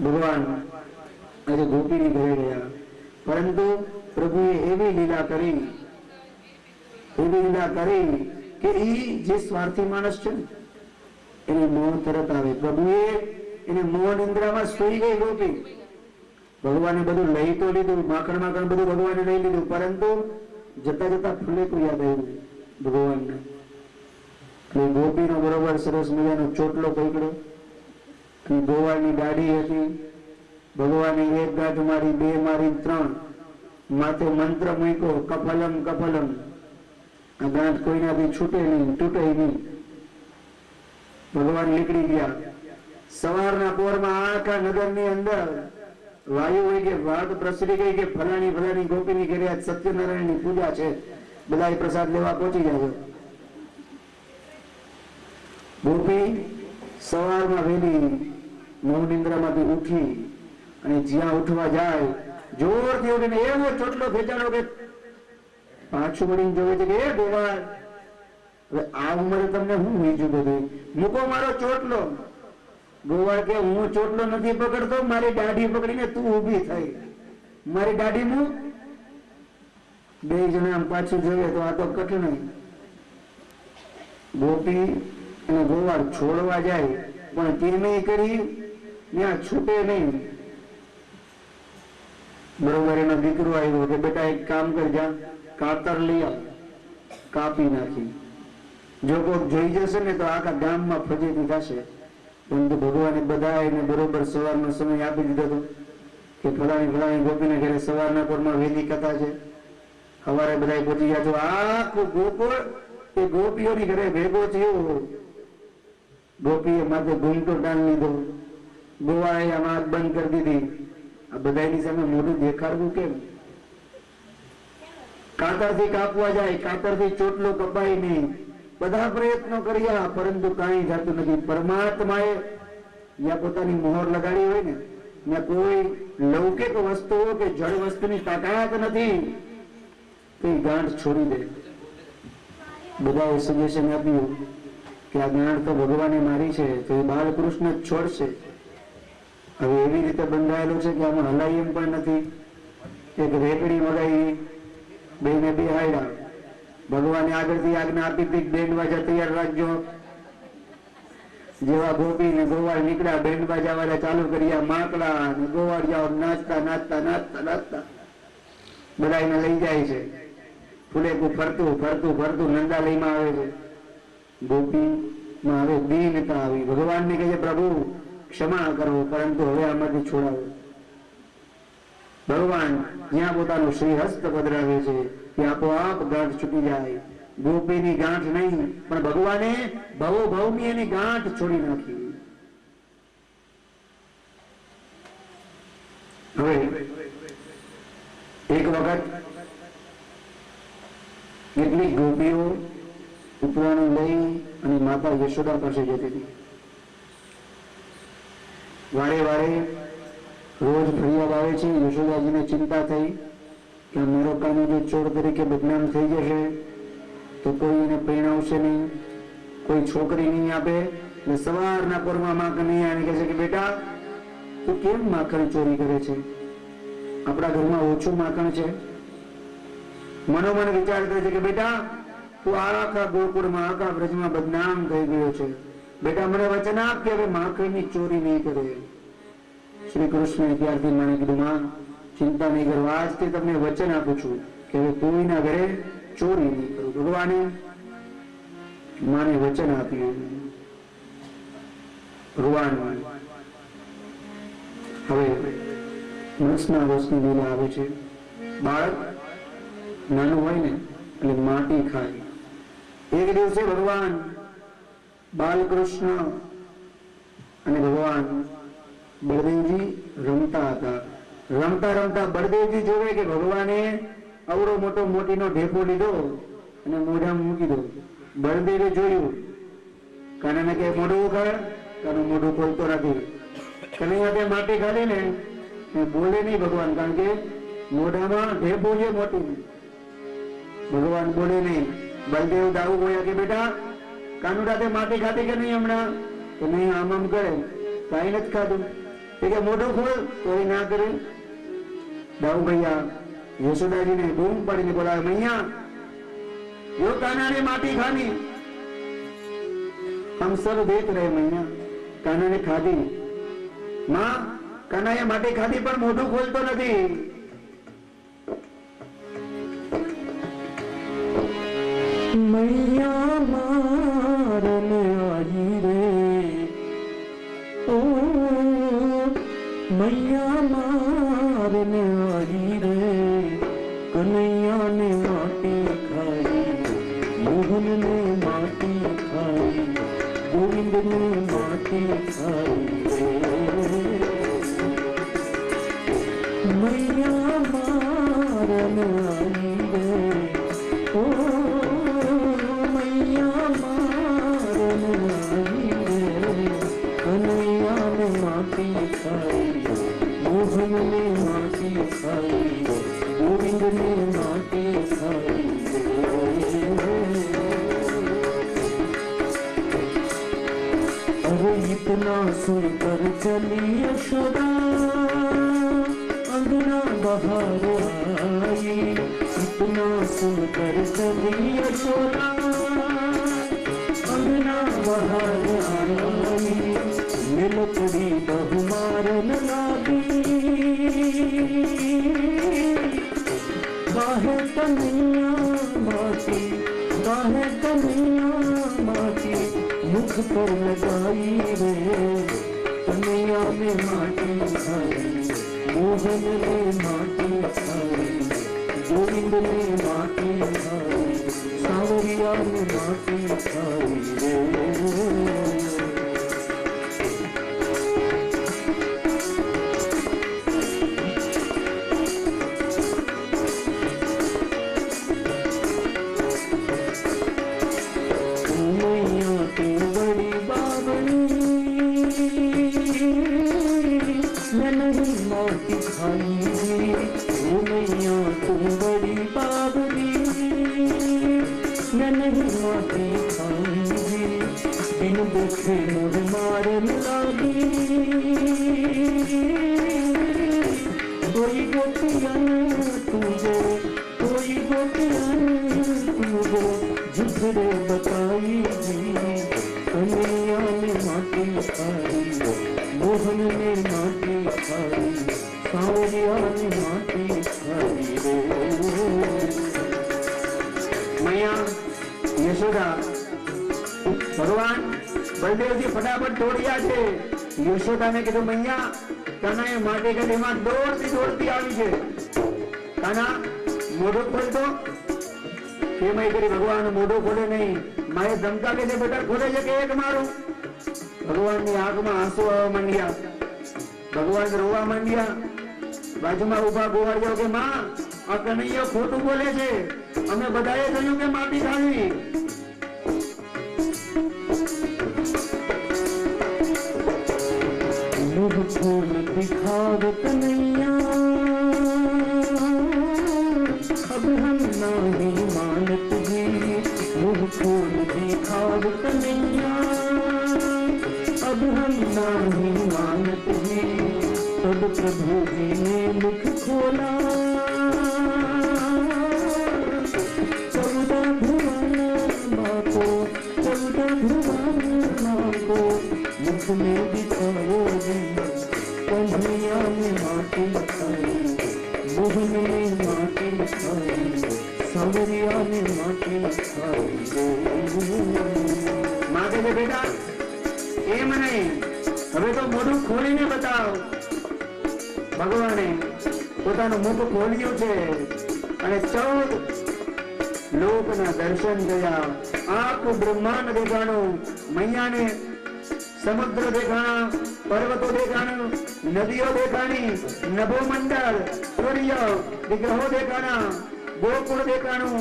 ભગવાન આજે ગોપીની ઘરે ગયા, પરંતુ પ્રભુએ એવી લીલા કરી કે ઈ જે સ્વાર્થી માણસ છે ને એને મોહ તરત આવે. પ્રભુએ એને મોહ નિંદ્રામાં સૂઈ ગઈ ગોપી. ભગવાને બધું લઈ તો લીધું, માખણ બધું ભગવાને લઈ લીધું, પરંતુ જતા જતા ફૂલેકું યાદ આવ્યું ભગવાનને. એટલે ગોપીનો બરોબર સરસ મજાનો ચોટલો પકડ્યો, ગોવાની દાઢી હતી. ભગવાને એક ગાંઠ મારી, બે મારી, ત્રણ, માથે મંત્ર મૂક્યો, કફલમ કફલમ. આ ગાંઠ કોઈનાથી છૂટે નહીં, તૂટે નહીં. ભગવાન નીકળી ગયા. સવારના પોરમાં આખા નગરની અંદર વાયુ હોય કે વાત પ્રસરી ગઈ કે ફલાણી ગોપીની ઘરે આજ સત્યનારાયણની પૂજા છે, બધા પ્રસાદ લેવા પહોંચી જાય. ગોપી સવારમાં વહેલી નવનિંદ્રામાંથી ઉઠી અને જ્યાં ઉઠવા જાય જોરથી ઉઠીને એવો ચોટલો ખેંચાણો કે પાછું વળીને જોવે છે કે એ ગોવાળ, હવે આ ઉંમરે તમને હું બીજું બધું મૂકો મારો ચોટલો. ગોવાળ કે હું ચોટલો નથી પકડતો, મારી દાઢી પકડીને તું ઊભી થઈ, મારી દાઢી હું. બે જણા આમ પાછું જોયે તો આ તો કઠણાઈ. ગોપી અને ગોવાળ છોડવા જાય પણ કેમે કરી ત્યાં છૂટે નહીં. બરોબર એનો દીકરો આવ્યો કે બેટા એક કામ કરજા, કાતર લઈ આવ, કાપી નાખી. જો કોઈ જોઈ જશે ને તો આખા ગામમાં ફજેતી થશે. પરંતુ ભગવાને બધાને બરોબર સવારનો સમય આપી દીધો હતો કે ફલાણી ગોપીને ઘરે સવારના પોરમાં વહેલી કથા છે, સવારે બધા પહોંચી ગયા છો. આખું ગોકુળ એ ગોપીઓની ઘરે ભેગો થયો. ગોપીએ માથે ઘૂમટો ટાણ લીધો, ગોવાળે આમ આંખ બંધ કરી દીધી. આ બધાની સામે મોઢું દેખાડવું કેમ? કાતરથી કાપવા જાય, કાતરથી ચોટલો કપાય નહીં. બધા પ્રયત્નો કર્યા પરંતુ કાંઈ જાતું નથી. પરમાત્માએ જ્યાં પોતાની મોહર લગાડી હોય ને ત્યાં કોઈ લૌકિક વસ્તુઓ કે જળ વસ્તુની તાકાત નથી તો એ ગાંઠ છોડી દે. બધાએ સજેશન આપ્યું કે આ ગાંઠ તો ભગવાને મારી છે તો એ બાલકૃષ્ણ જ છોડશે. હવે એવી રીતે બંધાયેલો છે કે આમાં હલાય એમ પણ નથી. એક રેકડી મગાવી, બેને બે હાયડા. ભગવાને આગળથી આજ્ઞા આપી હતી બેન્ડ બાજા તૈયાર રાખજો. જેવા ગોપી ને ગોવાળ નીકળ્યા, બેન્ડ બાજા વાળા ચાલુ કર્યા, માકડા અને ગોવાળ જાઓ નાચતા નાચતા નાચતા નાચતા બધા એને લઈ જાય છે. ફૂલેકું ફરતું ફરતું ફરતું નંદાલયમાં આવે છે. ગોપી માં હવે દીનતા આવી. ભગવાનને કહે છે પ્રભુ ક્ષમા કરો, પરંતુ હવે આમાંથી છોડાવો. ભગવાન જ્યાં પોતાનું શ્રી હસ્ત પધરાવે છે ત્યાં આપોઆપ ગાંઠ છૂટી જાય. ગોપીની ગાંઠ નહીં પણ ભગવાને ભવો ભવની એની ગાંઠ છોડી નાખી. હવે એક વખત કેટલીક ગોપીઓ ઉપરાણું લઈ અને માતા યશોદા પાસે જતી હતી. વારે વારે રોજ ફરિયાદ આવે છે. યશોદાજીને ચિંતા થઈ કે મારો કાનો જો ચોર તરીકે બદનામ થઈ જશે તો કોઈ એને પરણાવશે નહીં, કોઈ છોકરી નહીં આપે. એટલે સવારના પોરમાં માં કનૈયા એને કહે છે કે બેટા તું કેમ માખણ ચોરી કરે છે? આપણા ઘરમાં ઓછું માખણ છે. મનોમન વિચાર કરે છે કે બેટા તું આખા ગોકુળમાં આખા વ્રજમાં બદનામ થઈ ગયો છે. બેટા મને વચન આપ કે હવે માખણની ચોરી નહીં કરે. શ્રી કૃષ્ણ ત્યારથી મને કીધું માં ચિંતા નહીં કરવા, આજથી તમને વચન આપું છું કે હવે કોઈના ઘરે ચોરી નહીં કરું. ભગવાને માને વચન આપ્યું. ભગવાન હવે મત્સ્યના વર્ષની લીલા આવે છે. બાળક નાનું હોય ને એટલે માટી ખાય. એક દિવસે ભગવાન બાલકૃષ્ણ અને ભગવાન બળદેવજી રમતા હતા. રમતા રમતા બળદેવજી જોવે કે ભગવાને અવડો મોટો મોટીનો ઢેફો લીધો અને મોઢામાં મૂકી દો. બળદેવે જોયું, કાનાને કે મોઢું ઉખાડ, કાનું મોઢું ખોલતો નથી. કનૈયા તે માટી ખાલી ને બોલે નહીં ભગવાન, કારણ કે મોઢામાં ઢેફો છે મોટી. ભગવાન બોલે નહીં. બળદેવ દાવું બોલ્યા કે બેટા કાનુડા તે માટી ખાધી કે નહીં હમણાં? તો નહીં, આમ આમ કરે, કાંઈ નથી ખાધું. કે મોઢું ખોલ તો એ ના કરે. દાઉ ભૈયા યશોદાજીને બૂમ પાડીને બોલાવે, મૈયા यो कान्हा ने माटी खानी, हम सब देख रहे मैया, कान्हा ने खाधी. मां कान्हाए माटी खाधी पण मोढું ખોલતો નથી. मैया मारने आई रे, ओ मैया मारने आई रे, कन्हैया ने माटी खाई, मोहन ने माटी खाई, गोविंद ने माटी खाई रे. मैया मारने आई रे, ओ मैया मारने आई रे, कन्हैया ने माटी खाई, मोहन ने माटी खाई, गोविंद ने माटी खाई. अरे इतना सुनकर चली यशोदा अंगना बहार आई। इतना सुनकर चली यशोदा अंगना बहार आई। मिलकड़ी बहु मारन लागी काहे कन्हैया माटी, काहे कन्हैया माटी मुख पर लगाई रे। कन्हैया में माटी खाई, मोहन में माटी खाई, गोविंद में माटी खाई, सावरिया में माटी खाई रे। माटी खाई ओ मैया तुम बड़ी बाबरी, मैं नहीं माटी खाई बिन देखे मोर मारन लागी। कोई गोपियन तुझे, कोई गोपियन तुझे झुठरे बताई। कन्हैया ने माटी खाई, मोहन ने माटी खाई, सावरिया ने माटी खाई रे। मैया यशोदा भगवान बलदेव जी फटाफट दौड़िया छे। यशोदा ने कीधुं मैया तने माटी गली में दौड़ती दौड़ती आई छे। काना मोढो खोलतो के मैं करी भगवान मोढो खोले नहीं। माए धमकावी दे बेटा खोले छे के एक मारू। भगवान ની આંખમાં આંસુ આવવા માંડ્યા। ભગવાન રોવા માંડ્યા। બાજુમાં ઉભા ગોવાળિયો કે માં આ કનૈયો ખોટું બોલે છે, અમે બધાએ કહ્યું કે માટી ખાવી। मुख खोल दिखाव कन्हैया अब हम नहीं मानत जी। मुख खोल दिखाव कन्हैया अब हम नहीं मानत जी। तब प्रभु जी ने मुख खोला 14 भुवन माँ को, 14 भुवन माँ को मुख में दिखाओ जी। कन्हैया में माटी खाई, मोहन में माटी खाई, सावरिया में माटी खाई। माते बेटा एम नहीं, હવે તો મોઢું ખોલીને બતાવ। ભગવાને પોતાનું મુખ ખોલ્યું છે અને 14 લોકના દર્શન થયા। આખું બ્રહ્માંડ દેખાણું। મૈયાને સમુદ્ર દેખાણા, પર્વતો દેખાણા, નદીઓ દેખાણી, નભો મંડળ, સૂર્ય, વિગ્રહો દેખાણા, ગોકુળ દેખાણું।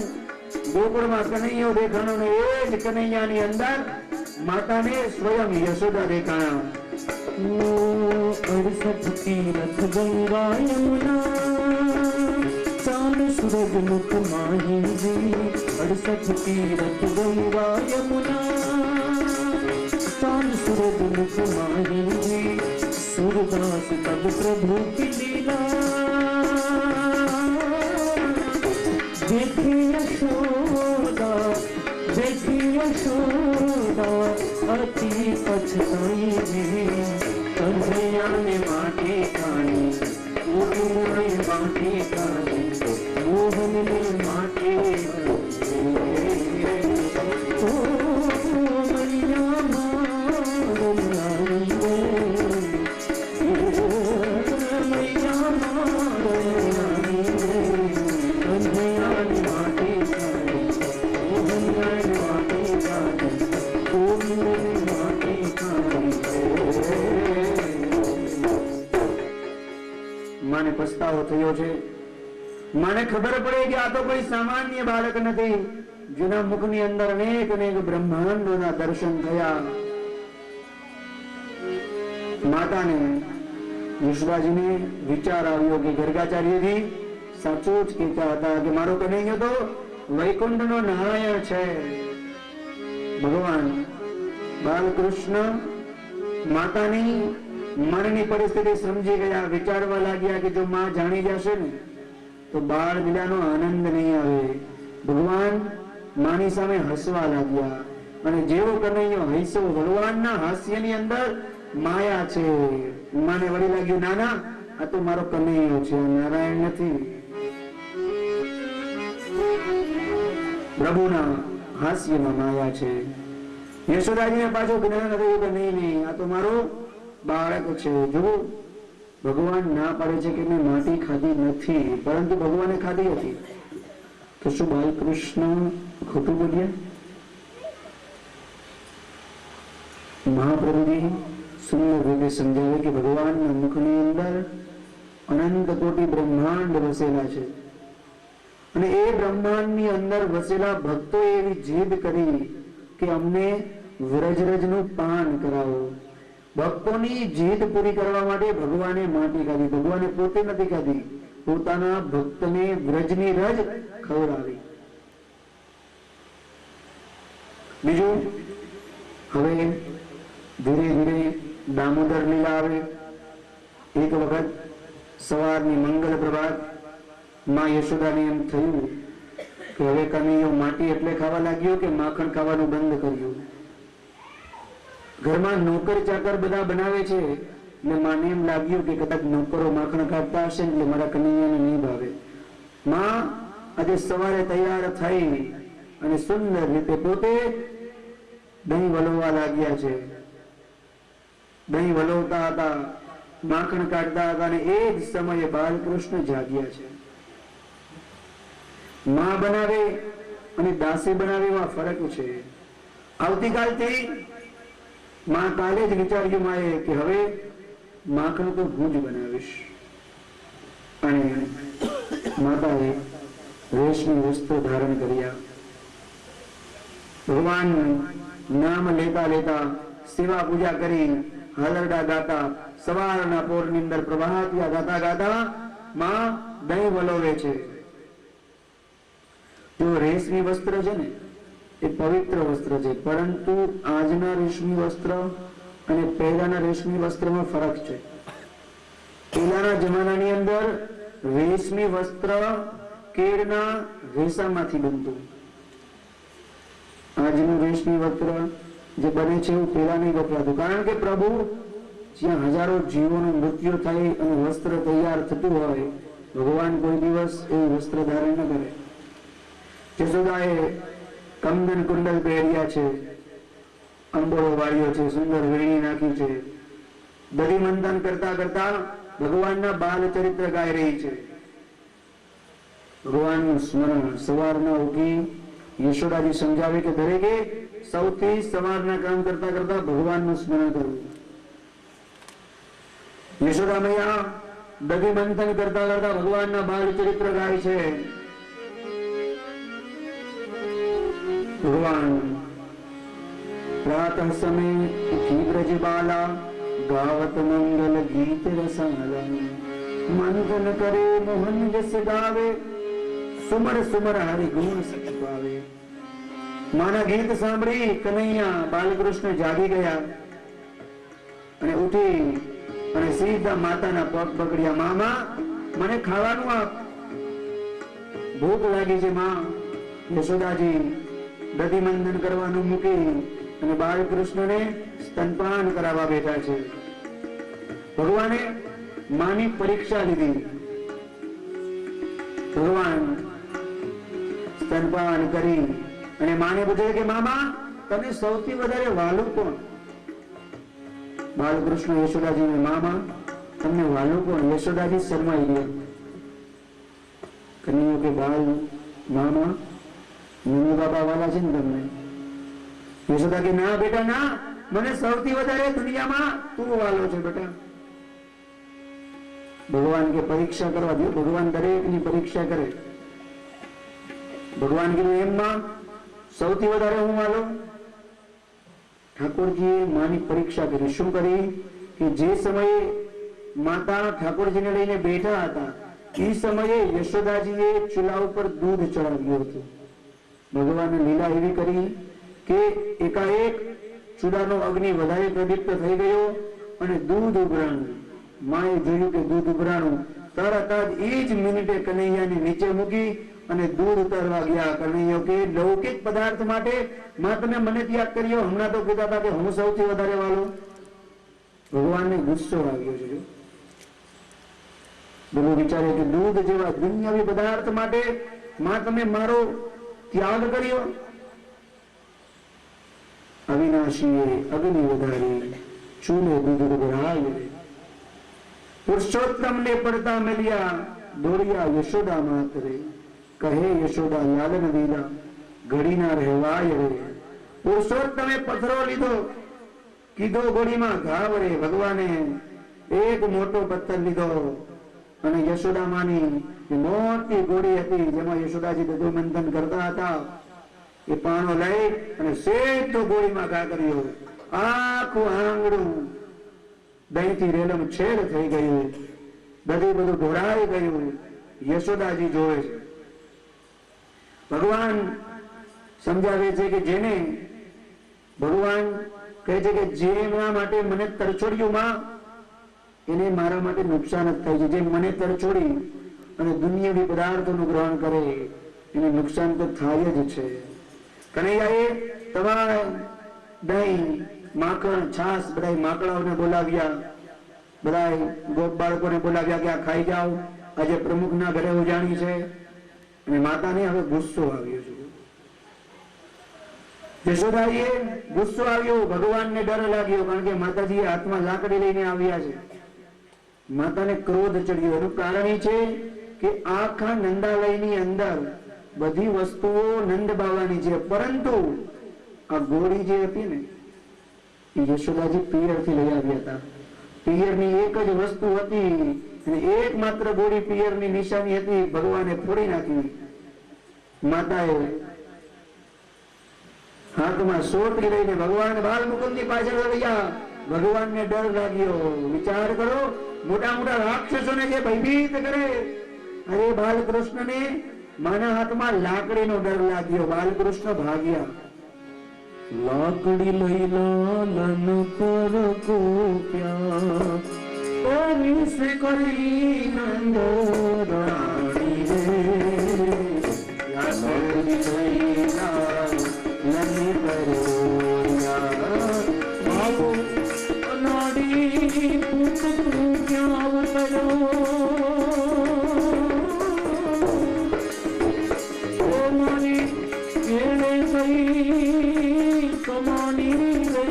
ગોકુળમાં કનૈયો દેખાણો ને એ જ કનૈયાની અંદર માતાને સ્વયં યશોદા દેખાણા। 68 तीरथ गंगा यमुना चांद सूरज मुख माही जी। 68 तीरथ गंगा यमुना चांद सूरज मुख माही जी। सूरदास तब प्रभु की लीला देखी यशोदा, देखी यशोदा अति पछताई जी। कन्हैया ने माटी खाई, मोहन ने माटी खाई, मोहन ने माटी ओ मैया मारन लाई रे। मैया मारन लाई रे। कन्हैया ने माटी खाई, मोहन ने माटी खाई, गोविंद ने माटी खाई। माने पछतावो थयो छे। माने खबर पड़े कि आ तो कोई सामान्य बालक नहीं, जेना मुखनी अंदर अनेक अनेक ब्रह्मांडोना दर्शन थया। माता ने यशोदाजी ने विचार आव्यो कि गर्गाचार्य जी साचो ज कहेता हता कि मारो कन्हैयो तो वैकुंठनो नारायण छे। भगवान बालकृष्ण માતાની મનની પરિસ્થિતિ સમજી ગયા, વિચારવા લાગ્યા કે જો માં જાણી જશે ને તો બાળ લીલાનો આનંદ નહીં આવે. ભગવાન માની સામે હસવા લાગ્યા અને જેવો કનૈયો હસ્યો, ભગવાનના હાસ્યની અંદર માયા છે. માને વળી લાગ્યું ના ના આ તો મારો કનૈયો છે, નારાયણ નથી. પ્રભુના હાસ્યમાં માયા છે. યશોદાજીને પાછું જ્ઞાન થયું કે નહીં નહીં આ તો મારો બાળક છે. જો ભગવાન ના પાડે છે કે મેં માટી ખાધી નથી, પરંતુ ભગવાને ખાધી હતી. તો શું બાલકૃષ્ણ ખોટું બોલ્યા? મહાપ્રભુજી સુંદર રીતે સમજાવે કે ભગવાનના મુખની અંદર અનંત કોટી બ્રહ્માંડ વસેલા છે અને એ બ્રહ્માંડની અંદર વસેલા ભક્તોએ એવી જીદ કરી કે અમને વ્રજરજનું પાન કરાવો. ભક્તોની જીદ પૂરી કરવા માટે ભગવાને માટી ખાધી. ભગવાને પોતે નથી ખાધી, પોતાના ભક્તને વ્રજની રજ ખવડાવી. બીજું, હવે ધીરે ધીરે દામોદર લીલા આવે. એક વખત સવારની મંગલ પ્રભાત માં યશોદાને એમ થયું કે હવે કનૈયો માટી એટલે ખાવા લાગ્યો કે માખણ ખાવાનું બંધ કર્યું. ઘરમાં નોકર ચાકર બધા બનાવે છે એટલે માને એમ લાગ્યું કે કદાચ નોકરો માખણ કાઢતા હશે એટલે મારા કનૈયાને નહીં ભાવે. માં આજે સવારે તૈયાર થઈ અને સુંદર રીતે પોતે દહીં વલોવા લાગ્યા છે. દહીં વલોવતા હતા, માખણ કાઢતા હતા અને એ જ સમયે બાલકૃષ્ણ જાગ્યા છે. માં બનાવે અને દાસી બનાવે એમાં ફરક છે. આવતીકાલથી માં કાલે જ વિચાર્યું માએ કે હવે માખણ તો હું જ બનાવીશ. અને માતાએ રેશમી વસ્ત્રો ધારણ કર્યા. ભગવાન નામ લેતા લેતા સેવા પૂજા કરી હાલરડા ગાતા સવારના પોરની અંદર પ્રભાતિયા ગાતા ગાતા માં દહીં વલોવે છે. જો રેશમી વસ્ત્ર છે ને એ પવિત્ર વસ્ત્ર છે, પરંતુ આજના રેશમી વસ્ત્ર અને પહેલાના રેશમી વસ્ત્રમાં ફરક છે. પહેલાના જમાનાની અંદર રેશમી વસ્ત્ર કેળના રેસામાંથી બનતું. આજનું રેશમી વસ્ત્ર જે બને છે એવું પહેલા નહીં વપરાતું, કારણ કે પ્રભુ જ્યાં હજારો જીવોનું મૃત્યુ થાય અને વસ્ત્ર તૈયાર થતું હોય, ભગવાન કોઈ દિવસ એવું વસ્ત્ર ધારણ ન કરે. યશોદાએ કંદન કુંડલ પહેર્યા છે, અંબોળો વાળ્યો છે, સુંદર વેણી નાખી છે. દધી મંથન કરતા કરતા ભગવાનના બાલ ચરિત્ર ગાઈ રહી છે. ભગવાનનું સ્મરણ સવારના ઉઠી યશોદાજી સમજાવે કે દરેકે સૌથી સવારના કામ કરતા કરતા ભગવાનનું સ્મરણ કરવું. યશોદા મૈયા દધી મંથન કરતા કરતા ભગવાનના બાલ ચરિત્ર ગાય છે. ભગવાન પ્રાતઃ સમય ઉઠી બ્રજ બાલા ગાવત મંગલ ગીત રસાલા મંથન કરે મોહન જસ ગાવે સુમર સુમર હરિ ગુણ સચ પાવે. માના ગીત સાંભળી કનૈયા બાલકૃષ્ણ જાગી ગયા અને ઉઠી અને સીધા માતાના પગ પકડ્યા. મામા મને ખાવાનું આપ, ભૂખ લાગી છે માં. યશોદાજી દધી મંથન કરવાનું મૂકી અને બાલકૃષ્ણને સ્તનપાન કરાવવા બેઠા છે. ભગવાને માની પરીક્ષા લીધી. ભગવાન સ્તનપાન કરી અને માને પૂછે કે મામા તને સૌથી વધારે વાલું કોણ? બાલકૃષ્ણ યશોદાજીને મામા તમને વાલું કોણ? યશોદાજી શરમાઈ ગયા. કન્યા કે બાલ મામા મમ્મી બાપા વાલા છે ને તમને? યશોદા કે ના બેટા ના, મને સૌથી વધારે દુનિયામાં તું વાલો છે બેટા. ભગવાન કે પરીક્ષા કરવા દો. ભગવાન દરેકની પરીક્ષા કરે. ભગવાન કીધું એમ માં સૌથી વધારે હું વાલો? ઠાકોરજીએ માની પરીક્ષા કરી. શું કરી? કે જે સમયે માતા ઠાકોરજીને લઈને બેઠા હતા એ સમયે યશોદાજીએ ચૂલા ઉપર દૂધ ચડાવ્યું હતું. ભગવાને લીલા એવી કરી કે એકાએક ચૂલાનો અગ્નિ વધારે પ્રદીપ્ત થઈ ગયો અને દૂધ ઉભરાણું. માએ જોયું કે દૂધ ઉભરાણું. તરત જ એ જ મિનિટે કનૈયાને નીચે મૂકી અને દૂધ ઉતારવા ગયા. કનૈયો કે લૌકિક પદાર્થ માટે માં તમે મને ત્યાગ કર્યો. હમણાં તો કીધા હતા કે હું સૌથી વધારે વાલો. ભગવાનને ગુસ્સો આવ્યો છે. બધું વિચારે કે દૂધ જેવા દુનિયાવી પદાર્થ માટે માં તમે મારો ત્યાગ કર્યો. અવિનાશીએ અગ્નિ વધારી ચૂલે દૂધ ઉભરાય. પુરુષોત્તમ ને પડતા મળ્યા દોડ્યા યશોદા માતરે. કહે યશોદા લાલન વીરા ઘડી ના રહેવાય રે. પુરુષોત્તમે પથરો લીધો, કીધો ગોળીમાં ઘાવ રે. ભગવાને એક મોટો પથ્થર લીધો અને યશોદા માની મોટી ગોળી હતી જેમાં યશોદાજી દધુ મંથન કરતા હતા એ પાણો લઈ અને સીધો ગોળીમાં ઘા કર્યો. આખું આંગળું દહીંથી રેલમ છેડ થઈ ગયું. બધું ઢોળાઈ ગયું. યશોદાજી જોવે છે. ભગવાન સમજાવે છે કે જેને ભગવાન કહે છે કે જેના માટે મને તરછોડ્યું માં એને મારા માટે નુકસાન જ થાય છે. જે મને તરછોડી અને દુનિયાવી પદાર્થોનું ગ્રહણ કરે એને નુકસાન તો થાય જ છે. કનૈયાએ તમારા દહીં માખણ છાસ બધા માકડાઓને બોલાવ્યા, બધા ગોપ બાળકોને બોલાવ્યા કે આ ખાઈ જાઓ. આજે પ્રમુખના ઘરે ઉજાણી છે. અને માતાને હવે ગુસ્સો આવ્યો છે. યશોદાએ ગુસ્સો આવ્યો. ભગવાનને ડર લાગ્યો કારણ કે માતાજી હાથમાં લાકડી લઈને આવ્યા છે. માતાને ક્રોધ ચડ્યો. એનું કારણ એ છે કે આખા નંદાલયની અંદર બધી વસ્તુઓ નંદ બાવાની છે, પરંતુ આ ગોળી જે હતી ને એ યશોદાજી પિયરથી લઈ આવ્યા હતા. પિયરની એક જ વસ્તુ હતી અને એકમાત્ર ગોળી પિયરની નિશાની હતી. ભગવાને ફોડી નાખી. માતાએ હાથમાં સોટી લઈને ભગવાન બાલ મુકુંદની પાછળ ગયા. ભગવાનને ડર લાગ્યો. વિચાર કરો, મોટા મોટા રાક્ષસોને જે ભયભીત કરે, અરે બાલકૃષ્ણને માના હાથમાં લાકડીનો ડર લાગ્યો. બાલકૃષ્ણ ભાગ્યા. લાકડી લઈ લાલન પર કોપ્યા પરિસ કરી નંદ રાણી રે. લાકડી લઈ લાલન પરોયા બાબુ અનાડી પુત્ર ક્યાં કર્યો. ઓ મારી કેળે ગઈ કમાની રે.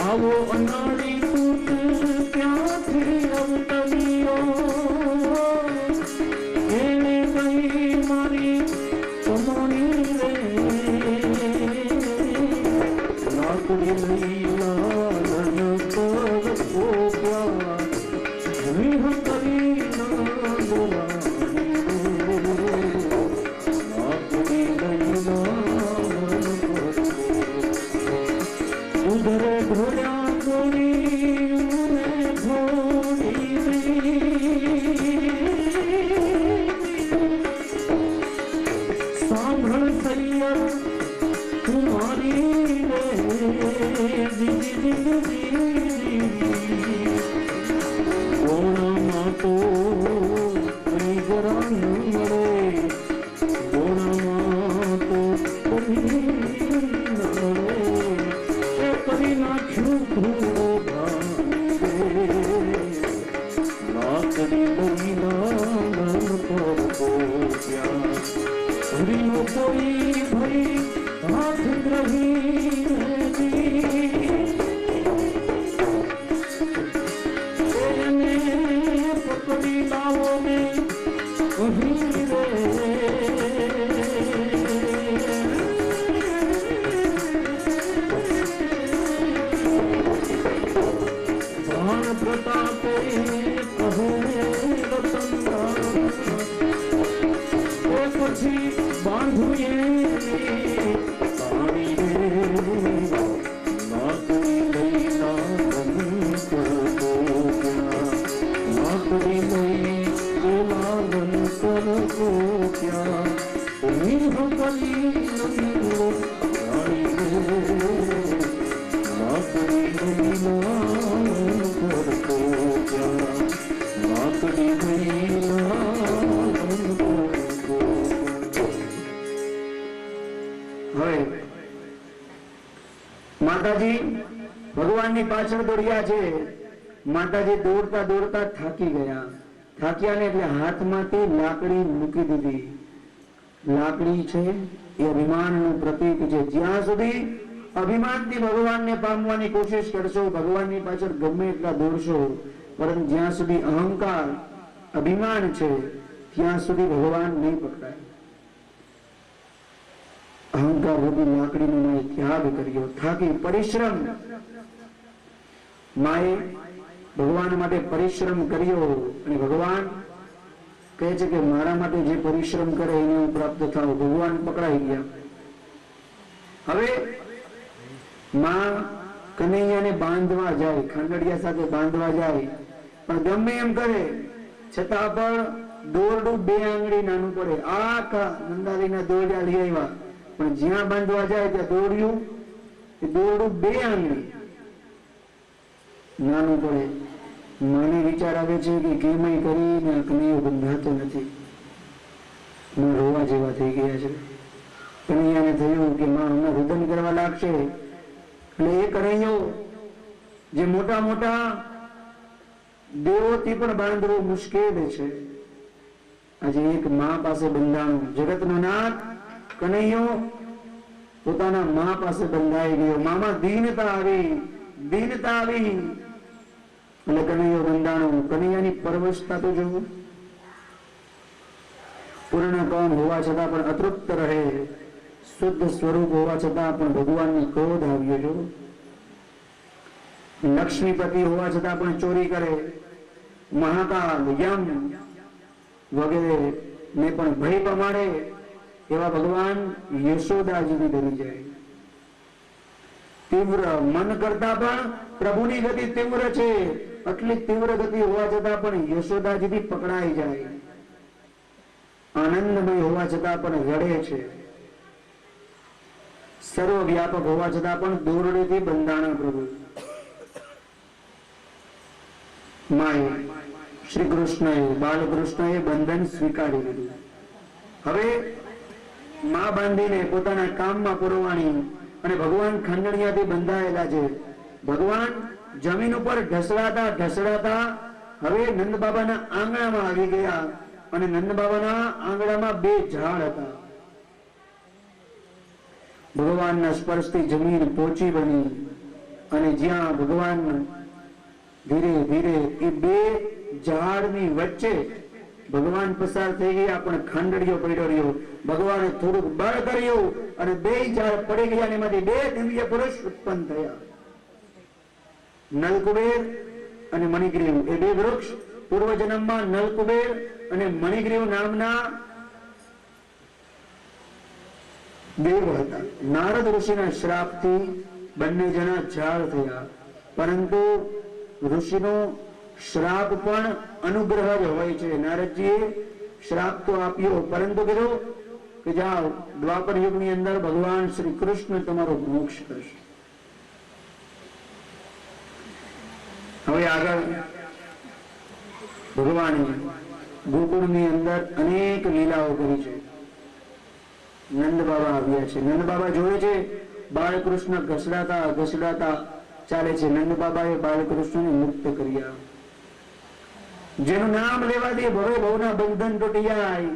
આવો અનાડી પુત્ર ક્યાંથી અવતર્યો. કેળે ગઈ મારી કમાની રે. લાકડી લઈ લાલન પર કોપ્યા વિહ કરી નંદરા. લાકડી લઈ હવે માતાજી ભગવાનની પાછળ દોડ્યા છે. માતાજી દોડતા દોડતા થાકી ગયા. થાક્યા ને એટલે હાથમાંથી લાકડી મૂકી દીધી. લાકડી છે એ અભિમાનનું પ્રતીક છે. જ્યાં સુધી અભિમાનથી ભગવાનને પામવાની કોશિશ કરશો, ભગવાનની પાછળ ગમે એટલા દોડશો, પરંતુ જ્યાં સુધી અહંકાર અભિમાન છે ત્યાં સુધી ભગવાન નહીં પકડાય. અહંકાર રૂપી લાકડીનો માએ ત્યાગ કર્યો, થાકી પરિશ્રમ. માએ ભગવાન માટે પરિશ્રમ કર્યો અને ભગવાન કહે છે કે મારા માટે જે પરિશ્રમ કરે એને હું પ્રાપ્ત થાવ. ભગવાન પકડાઈ ગયા. હવે માં કનૈયાને બાંધવા જાય, ખાંડડિયા સાથે બાંધવા જાય, પણ ગમે એમ કરે છતાં પણ દોરડું 2 આંગળી નાનું પડે. આખા નંદાદીના દોરડા લઈ આવ્યા, પણ જ્યાં બાંધવા જાય ત્યાં દોરડું 2 આંગળી નાનું પડે. મને વિચાર આવે છે કે કેમય કરીને કનૈયો બંધાતો નથી. માં રોવા જેવા થઈ ગયા છે. કનૈયાને થયું કે માં હમણાં રુદન કરવા લાગશે, એટલે એ કનૈયો જે મોટા મોટા દેવોથી પણ બાંધવું મુશ્કેલ છે, આજે એક માં પાસે બંધાણું. જગતનો નાથ કનૈયો પોતાના માં પાસે બંધાઈ ગયો. મામાં દીનતા આવી એટલે કનૈયો બંધાણો. કનૈયાની પરવશતા તો જોવું. પૂર્ણ કામ હોવા છતાં પણ અતૃપ્ત રહે, શુદ્ધ સ્વરૂપ હોવા છતાં પણ ભગવાનને ક્રોધ આવ્યો. જો લક્ષ્મીપતિ હોવા છતાં પણ ચોરી કરે, મહાકાલ યમ વગેરે ને પણ ભય પમાડે એવા ભગવાન યશોદાજીને ડરી જાય. તીવ્ર મન કરતા પણ પ્રભુની ગતિ તીવ્ર છે. આટલી તીવ્ર ગતિ હોવા છતાં પણ યશોદાજીથી પકડાઈ જાય. આનંદમય હોવા છતાં પણ રડે છે. સર્વવ્યાપક હોવા છતાં પણ દોરડેથી બંધાણા પ્રભુ. માએ શ્રી કૃષ્ણએ બાલકૃષ્ણએ બંધન સ્વીકારી લીધું. હવે માં બાંધીને પોતાના કામમાં પુરવાણી અને ભગવાન ખાંડણિયાથી બંધાયેલા છે. ભગવાન જમીન ઉપર ઢસડાતા હવે નંદ બાબાના આંગણામાં આવી ગયા અને નંદ બાબાના આંગણામાં 2 ઝાડ હતા. ભગવાનના સ્પર્શથી જમીન પોચી બની અને જ્યાં ભગવાન ધીરે ધીરે એ 2 ઝાડની વચ્ચે ભગવાન પસાર થઈ ગયા, પણ ખાંડડિયો પડ્યો રહ્યો. ભગવાને થોડુંક બળ કર્યું અને 2 ઝાડ પડી ગયા, એમાંથી 2 દિવ્ય પુરુષ ઉત્પન્ન થયા. નલકુબેર અને મણિગ્રીવ એ 2 વૃક્ષ પૂર્વજન્મમાં નલકુબેર અને મણિગ્રીવ નામના દેવ હતા. નારદ ઋષિના શ્રાપથી બંને જણા ઝાડ થયા, પરંતુ ઋષિનો શ્રાપ પણ અનુગ્રહ જ હોય છે. નારદજીએ શ્રાપ તો આપ્યો, પરંતુ કીધું કે જાઓ દ્વાપર યુગની અંદર ભગવાન શ્રી કૃષ્ણ તમારો મોક્ષ કરશે. હવે આગળ ભગવાને ગોકુળની અંદર અનેક લીલાઓ કરી છે. નંદ બાબા આવ્યા છે. નંદ બાબા જોડે છે બાળકૃષ્ણ ઘસડાતા ચાલે છે. નંદ બાબાએ બાળકૃષ્ણને મુક્ત કર્યા. જેનું નામ લેવાથી ભવના બંધન તૂટી જાય.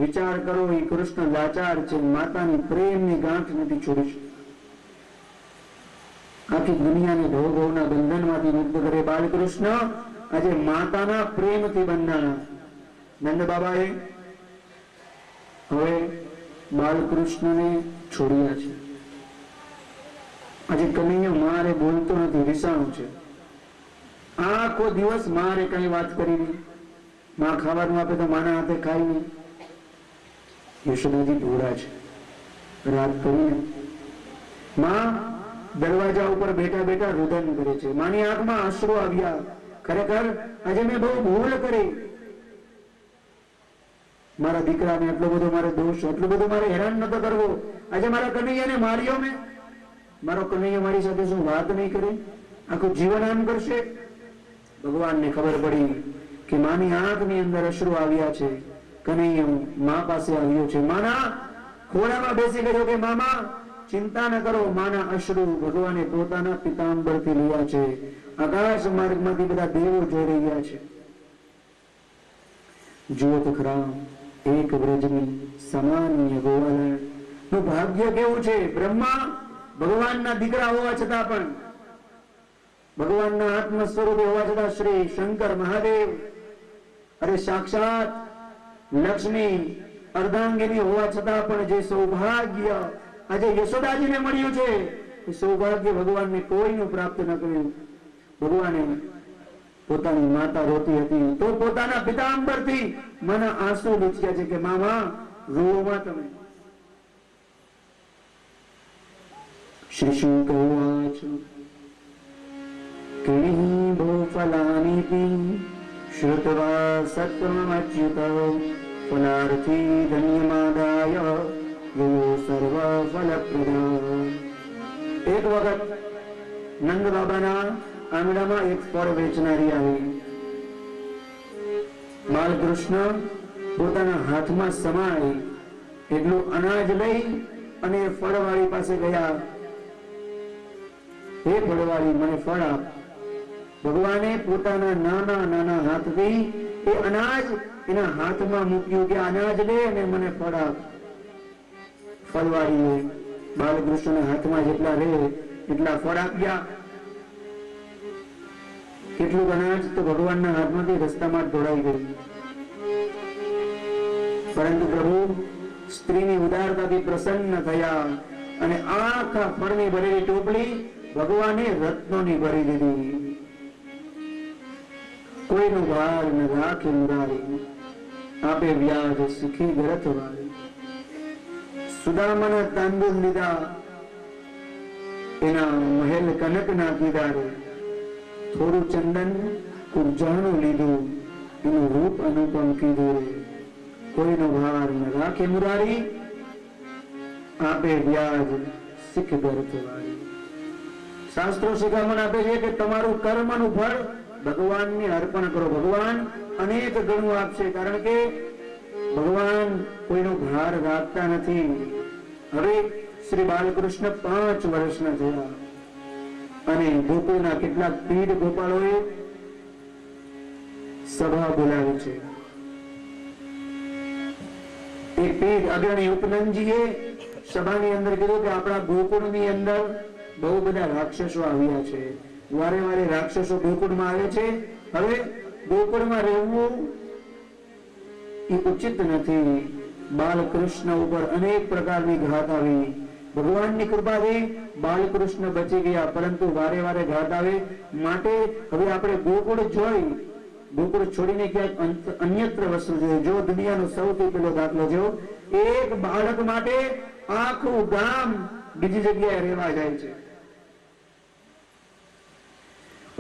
વિચાર કરો, એ કૃષ્ણ લાચાર છે, માતાની પ્રેમની ગાંઠ નથી છોડી શકતા. આખી દુનિયાને ભવના બંધનમાંથી મુક્ત કરે બાલકૃષ્ણ આજે માતાના પ્રેમથી બંધાણા. નંદ બાબાએ હવે બાલકૃષ્ણને છોડ્યા છે. આજે કનૈયો મારે બોલતો નથી, વિષાણું છે. આખો દિવસ મારે કઈ વાત કરી નહીં. માં ખાવાનું આપે તો માના હાથે ખાઈ નહીં. યશોદાજી ઢોળા છે. રાત કરીને માં દરવાજા ઉપર બેઠા બેઠા રુદન કરે છે. માની આંખમાં આંસુ આવ્યા. ખરેખર આજે મેં બહુ ભૂલ કરી. મારા દીકરાને એટલો બધો મારે દોષ, એટલો બધો મારે હેરાન નતો કરવો. આજે મારા કનૈયાને માર્યો મેં, મારો કનૈયો મારી સાથે શું વાત નહીં કરે, આખું જીવન આમ કરશે. ભગવાનને ખબર પડી કે માની આંખની અંદર અશ્રુ આવ્યા છે. કનૈયો મા પાસે આવ્યો છે, માના ખોળામાં બેસી ગયો કે મામા ચિંતા ન કરો. માના અશ્રુ ભગવાને પોતાના પિતાંબરથી લીધા છે. આકાશ માર્ગમાંથી બધા દેવો જોઈ રહ્યા છે. જુઓ તો ખરા, એક વ્રજની સામાન્ય ગોવાળણ નું ભાગ્ય કેવું છે. બ્રહ્મા ભગવાનના દીકરા હોવા છતાં પણ, ભગવાનના આત્મ સ્વરૂપે હોવા છતાં શ્રી શંકર મહાદેવ, અરે સાક્ષાત લક્ષ્મી અર્ધાંગિની હોવા છતાં પણ જે સૌભાગ્ય આજે યશોદાજીને મળ્યું છે, એ સૌભાગ્ય ભગવાનને કોઈનું પ્રાપ્ત ન કર્યું. ભગવાને પોતાની માતા રોતી હતી તો પોતાના પિતાંબરથી માના આંસુ લૂછ્યા છે કે મામા રોવામાં તમે. શ્રી શુક ઉવાચ કિણી ભો ફલાનીતિ શ્રુત્વા સત્વમચ્યુત ફલાર્થી ધન્યમાદાય યો સર્વ ફલપ્રદા. એક વખત નંદ બાબાના આંગણામાં એક ફળ વેચનારી આવી. બાલકૃષ્ણ પોતાના હાથમાં સમાય એટલું અનાજ લઈ અને ફળવાળી પાસે ગયા. હે ફળવાળી, મને ફળ આપ. ભગવાને પોતાના નાના નાના હાથથી એ અનાજ એના હાથમાં મૂક્યું કે અનાજ લે અને મને ફળ આપ. ફળવાળીએ બાલકૃષ્ણના હાથમાં જેટલા રહે એટલા ફળ આપ્યા. કેટલું અનાજ તો ભગવાનના હાથમાંથી રસ્તામાં ઢોળાઈ ગયું. પરંતુ પ્રભુ સ્ત્રીની ઉદારતાથી પ્રસન્ન થયા અને આખા ફળની ભરેલી ટોપલી ભગવાને રત્નોની ભરી દીધી. કોઈનો ભાર ન રાખે મુરારી, આપે વ્યાજ સુખી ગરથ વાળી. સુદામાના તાંડુલ લીધા, એના મહેલ કનક ના કીધા રે. થોડું ચંદન કુરજાણું લીધું, એનું રૂપ અનુપમ કીધું રે. કોઈનો ભાર ન રાખે મુરારી, આપે વ્યાજ શીખ ગરથ વાળી. શાસ્ત્રો શિખામણ આપે છે કે તમારું કર્મનું ફળ ભગવાનને અર્પણ કરો, ભગવાન અનેક ગણું આપશે. કારણ કે ભગવાન કોઈનો ભાર રાખતા નથી. હવે શ્રી બાલકૃષ્ણ 5 વર્ષના થયા અને ગોકુળના કેટલાક પીઢ ગોપાળોએ સભા બોલાવી છે. એ પીઢ અગ્રણી ઉપનંદજીએ સભાની અંદર કીધું કે આપણા ગોકુળની અંદર બહુ બધા રાક્ષસો આવ્યા છે. વારે વારે રાક્ષસો ગોકુળમાં આવે છે. હવે ગોકુળમાં રહેવું એ ઉચિત નથી. બાલકૃષ્ણ ઉપર અનેક પ્રકારની ઘાત આવી. ભગવાનની કૃપાથી બાલકૃષ્ણ બચી ગયા, પરંતુ વારે વારે ઘાત આવે. માટે હવે આપણે ગોકુળ જોઈ, ગોકુળ છોડીને ક્યાંક અન્યત્ર વસવું જોઈએ. જો દુનિયાનો સૌથી પહેલો દાખલો જો એક બાળક માટે આખું ગામ બીજી જગ્યાએ રહેવા જાય છે.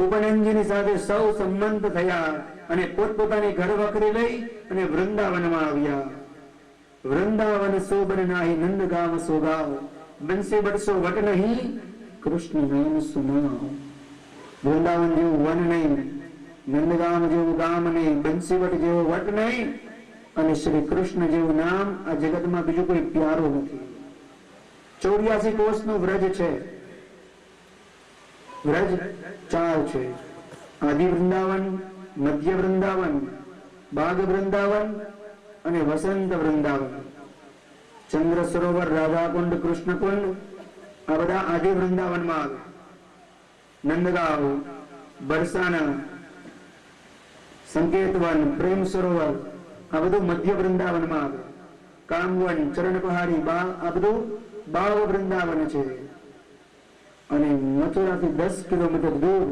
ઉપનંદજીની સાથે સૌ સંમત થયા અને પોતપોતાની ઘર વખરી લઈ અને વૃંદાવનમાં આવ્યા. વૃંદાવન શોભન નાહી નંદ ગામ સોગાવ, બંસી બટસો વટ નહીં કૃષ્ણ નામ સુનાવ. વૃંદાવન જેવું વન નહીં, નંદગામ જેવું ગામ નહીં, બંસીવટ જેવો વટ નહીં અને શ્રી કૃષ્ણ જેવું નામ આ જગતમાં બીજું કોઈ પ્યારું નથી. 84 કોષનું વ્રજ છે. વ્રજ 4 છે: આદિ વૃંદાવન, મધ્ય વૃંદાવન, બાગ વૃંદાવન અને વસંત વૃંદાવન. ચંદ્ર સરોવર, રાધાકુંડ, કૃષ્ણકુંડ આ બધા આદિ વૃંદાવનમાં આવે. નંદગાંવ, બરસાના, સંકેતવન, પ્રેમ સરોવર આ બધું મધ્ય વૃંદાવનમાં આવે. કામવન, ચરણ પહાડી, આ બધું બાવ વૃંદાવન છે. અને મથુરાથી 10 કિલોમીટર દૂર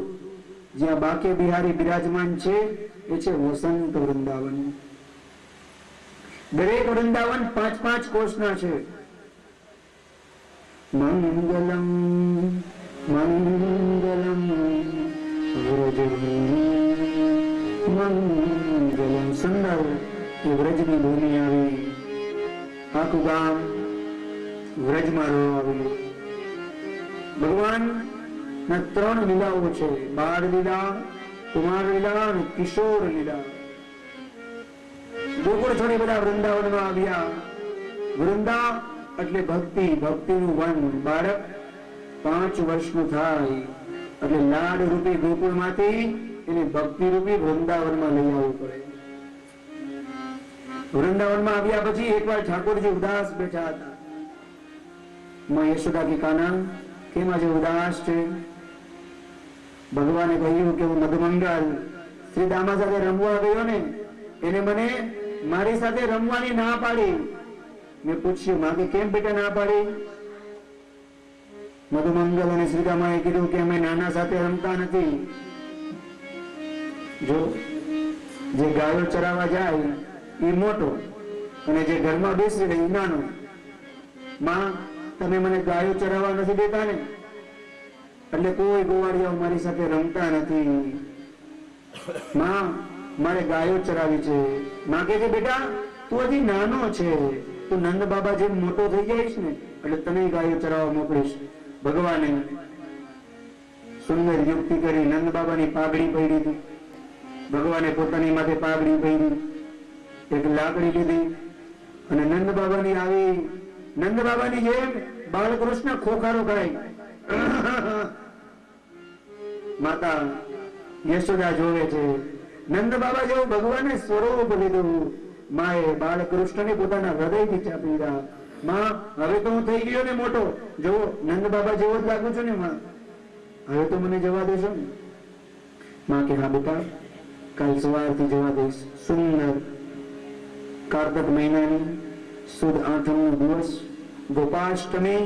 જ્યાં બાકે બિહારી બિરાજમાન છે એ છે વસંત વૃંદાવન. દરેક વૃંદાવન 5-5 કોષના છે. મંગલમ મંગલમ વ્રજભૂમિ મંગલમ. સુંદર એ વ્રજની ભૂમિ આવી, આખું ગામ વ્રજમાં રહેવા આવ્યું. ભગવાનના 3 લીલાઓ છે, બાળ લીલા, કુમાર લીલા અને કિશોર લીલા. ગોકુળ છોડી બધા વૃંદાવનમાં આવ્યા. વૃંદા એટલે ભક્તિ, ભક્તિનું વન. બાળક 5 વર્ષનું થાય એટલે લાડ રૂપી ગોકુળમાંથી એને ભક્તિ રૂપી વૃંદાવનમાં લઈ આવવું પડે. વૃંદાવનમાં આવ્યા પછી એકવાર ઠાકોરજી ઉદાસ બેઠા હતા. માં યશોદા કી કાના કેમ આજે ઉદાસ છે? ભગવાને કહ્યું કે હું મધુમંગલ શ્રી દામા સાથે રમવા ગયો ને, એને મને મારી સાથે રમવાની ના પાડી. મેં પૂછ્યું, માં કે કેમ બેટા ના પાડી? મધુમંગલ અને શ્રીદામાએ કીધું કે અમે નાના સાથે રમતા નથી. જો જે ગાયો ચરાવવા જાય એ મોટો અને જે ઘરમાં બેસી રહે એ નાનો. માં તમે મને ગાયો ચરાવવા નથી દેતા ને, એટલે કોઈ ગોવાળિયાઓ મારી સાથે રમતા નથી. માં મારે ગાયો ચરાવી છે. માં કહે છે બેટા તું હજી નાનો છે, તું નંદ બાબા જેમ મોટો થઈ જઈશ ને એટલે તને ગાયો ચરાવવા મોકલીશ. ભગવાને સુંદર યુક્તિ કરી નંદ બાબાની પાઘડી પહેરી હતી. ભગવાને પોતાની માથે પાઘડી પહેરી, એક લાકડી લીધી અને નંદ બાબાની આવી. નંદ બાબાની જેમ બાલકૃષ્ણ ખોખારો ખાય. માતા યશોદા જોવે છે નંદ બાબા જેવું ભગવાને સ્વરૂપ લીધું. માએ બાલકૃષ્ણને પોતાના હૃદયથી ચાપી દીધા. માં હવે તો હું થઈ ગયો ને મોટો, જો નંદ બાબા જેવો જ લાગુ છું ને માં, હવે તો મને જવા દેશો ને? માં કે હા બેટા, કાલ સવારથી જવા દઈશ. સુંદર કાર્તક મહિનાની સુદ 8મનો દિવસ, ગોપાષ્ટમી,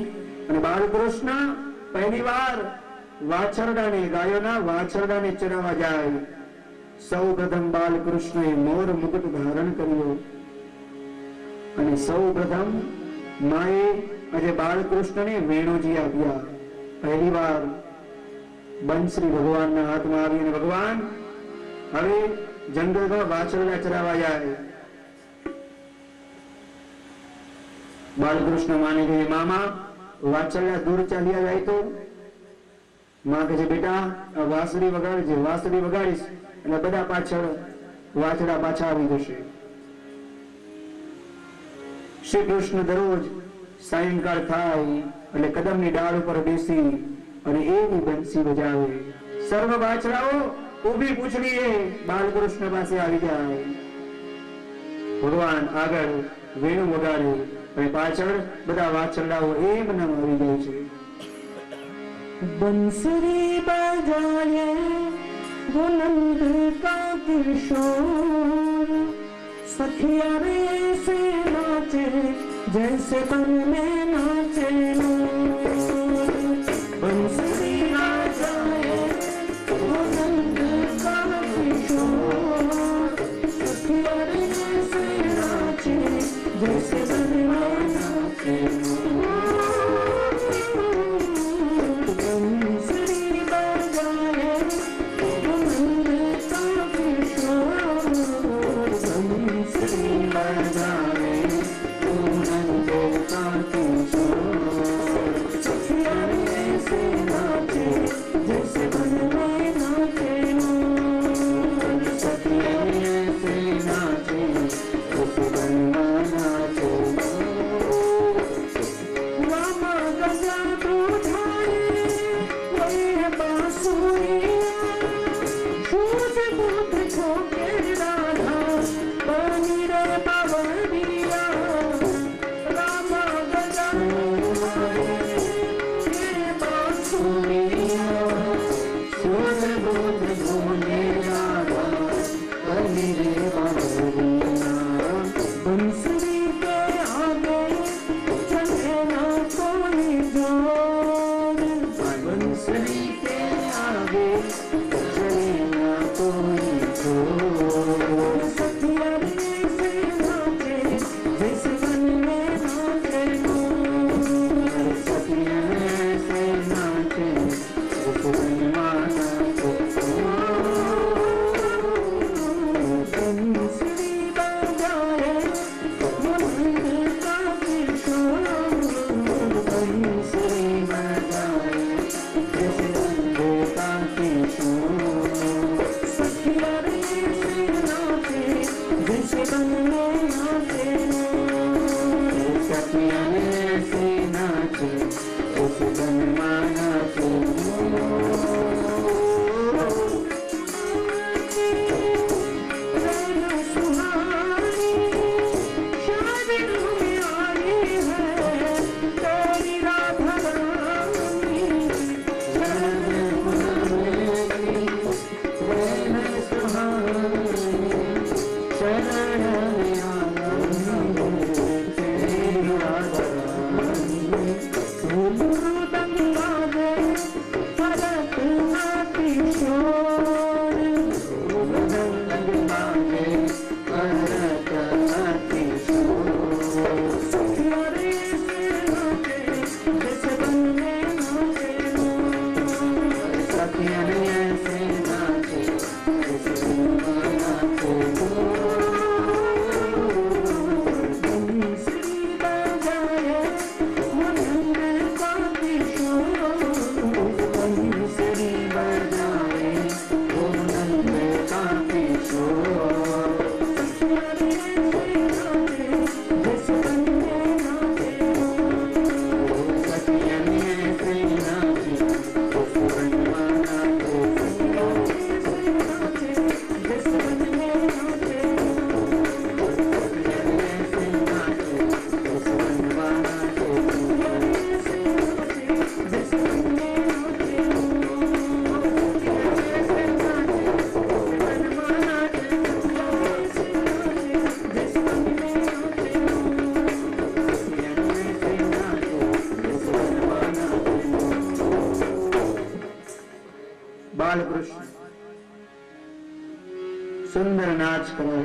અને બાલકૃષ્ણ પહેલી વાર વાછરડાને, ગાયોના વાછરડાને ચરાવવા જાય. સૌ પ્રથમ બાલકૃષ્ણએ મોર મુકુટ ધારણ કર્યો અને સૌ પ્રથમ માએ આજે બાલકૃષ્ણને વેણુજી આપ્યા. પહેલી વાર બંસરી ભગવાનના હાથમાં આવી અને ભગવાન હવે જંગલમાં વાછરડા ચરાવવા જાય. બાલકૃષ્ણ માને કે મામા વાછરડા દૂર ચાલ્યા જાય તો? માં કહે છે બેટા આ વાંસળી વગાડજે, વાંસળી વગાડીશ એટલે બધા પાછળ વાછરડા પાછા આવી જશે. શ્રી કૃષ્ણ દરરોજ સાયંકાળ થાય એટલે કદમની ડાળ ઉપર બેસી અને એવી બંસી બજાવે. સર્વ વાછડાઓ ઊભી પૂંછડીએ બાલકૃષ્ણ પાસે આવી જાય. ભગવાન આગળ વેણુ વગાડે અને પાછળ બધા વાછરડાઓ એમ નામ આવી જાય છે. बंसरी बजाए वो नंद का किशोर, सखिया रे से नाचे जैसे बन में नाचे मोर. बंसरी बजाए वो नंद का किशोर, सखिया रे से नाचे जैसे बन में नाचे मोर. में नाचे सखिया ऐसे नाचे उस बन माना सुहानी शादी में आई है तेरी राधा रानी બાલકૃષ્ણ સુંદર નાચ કરે,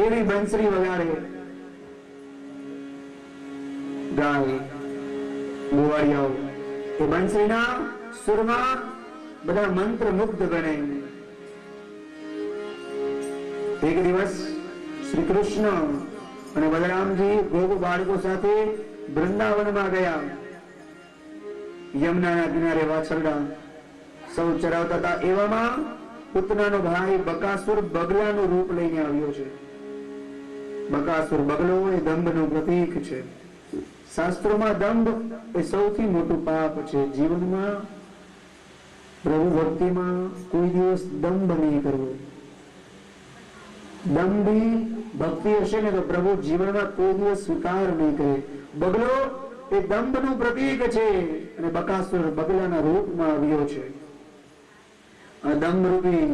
એવી બંસરી વગાડે, ગાય ગોવાળિયાઓ એ બંસરીના સુરમાં બધા મંત્ર મુગ્ધ બને. એક દિવસ શ્રી કૃષ્ણ અને બલરામજી ગોપ બાળકો સાથે વૃંદાવનમાં ગયા. યમુનાના કિનારે વાછરડા સૌ ચરાવતા હતા. એવામાં પૂતનાનો ભાઈ બકાસુર બગલાનું રૂપ લઈને આવ્યો છે. બકાસુર બગલો એ દંભનું પ્રતીક છે. શાસ્ત્રોમાં દંભ એ સૌથી મોટું પાપ છે. જીવનમાં પ્રભુ ભક્તિમાં કોઈ દિવસ દંભ નહીં કરવો. દંભી ભક્તિ હશે ને તો પ્રભુ જીવનમાં કોઈ દિવસ સ્વીકાર નહીં કરે. બગલો એ દંભનું પ્રતીક છે અને બકાસુર બગલાના રૂપમાં આવ્યો છે. આ દંભ રૂપી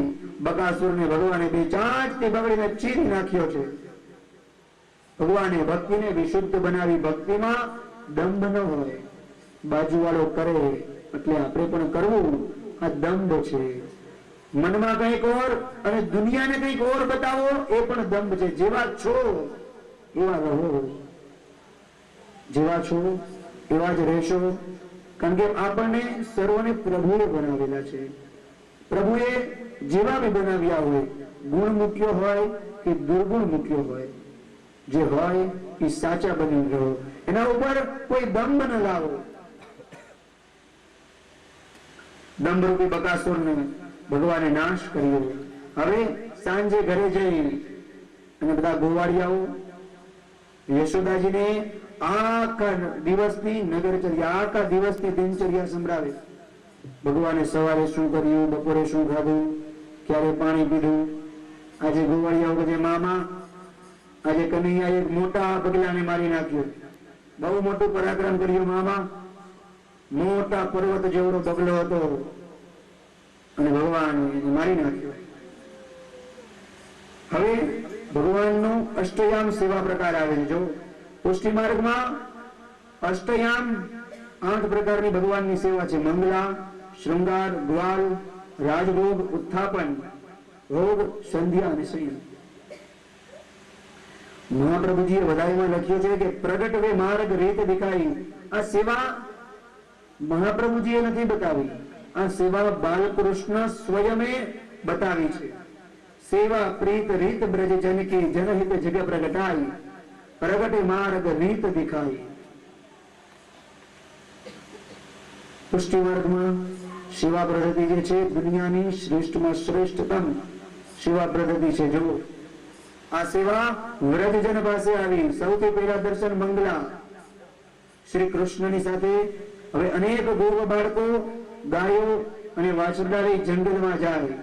બકાસુરને ભગવાને બે ચાંચથી બગડીને ચીરી નાખ્યો છે. ભગવાને ભક્તિને વિશુદ્ધ બનાવી. ભક્તિમાં દંભ ન હોય. બાજુવાળો કરે એટલે આપણે પણ કરવું, આ દંભ છે. મનમાં કંઈક ઓર અને દુનિયાને કંઈક ઓર બતાવો એ પણ દંભ છે. જેવા છો એવા રહો, જેવા છો એવા જ રહેશો. કારણ કે આપણને સર્વને પ્રભુએ બનાવેલા છે. પ્રભુએ જેવા બી બનાવ્યા હોય, ગુણ મૂક્યો હોય કે દુર્ગુણ મૂક્યો હોય, જે હોય એ સાચા બની રહો. એના ઉપર કોઈ દંભ ન લાવો. દંભરૂપી બકાસુરને ભગવાને નાશ કર્યો. હવે સાંજે ઘરે જઈ અને બધા ગોવાળિયાઓ યશોદાજીને આખા દિવસની નગરચર્યા, આખા દિવસની દિનચર્યા સંભળાવે. ભગવાને સવારે શું કર્યું, બપોરે શું ખાધું, ક્યારે પાણી પીધું. આજે ગોવાળિયાઓ કહે, મામા આજે કનૈયા એક મોટા બગલાને મારી નાખ્યો, બહુ મોટું પરાક્રમ કર્યું મામા, મોટા પર્વત જેવડો બગલો હતો અને ભગવાન મારી નાખ્યો. હવે ભગવાનનો અષ્ટયામ સેવા પ્રકાર આવે છે. જો પુષ્ટિ માર્ગમાં અષ્ટયામ 8 પ્રકારની ભગવાનની સેવા છે. મંગલા, શૃંગાર, ગ્વાલ, રાજભોગ, ઉત્થાપન, ભોગ, સંધ્યા અને સંયમ. મહાપ્રભુજીએ વધાઈમાં લખ્યું છે કે પ્રગટ વે માર્ગ રીત દિખાઈ. આ સેવા મહાપ્રભુજીએ નથી બતાવી, આ સેવા બાલકૃષ્ણ સ્વયમે બતાવી છે. સેવા પ્રીત રીત બ્રજ જન કી જનહિત જગ પ્રગટાઈ, પ્રગટે માર્ગ રીત દિખાઈ. પુષ્ટિ માર્ગમાં સેવા પદ્ધતિ જે છે દુનિયાની શ્રેષ્ઠમાં શ્રેષ્ઠતમ સેવા પદ્ધતિ છે. જો આ સેવા વ્રજજન પાસે આવી. સૌથી પહેલા દર્શન મંગલા શ્રી કૃષ્ણની સાથે. હવે અનેક ગોપ બાળકો ગાયો અને વાછરડા લઈ જંગલમાં જાય.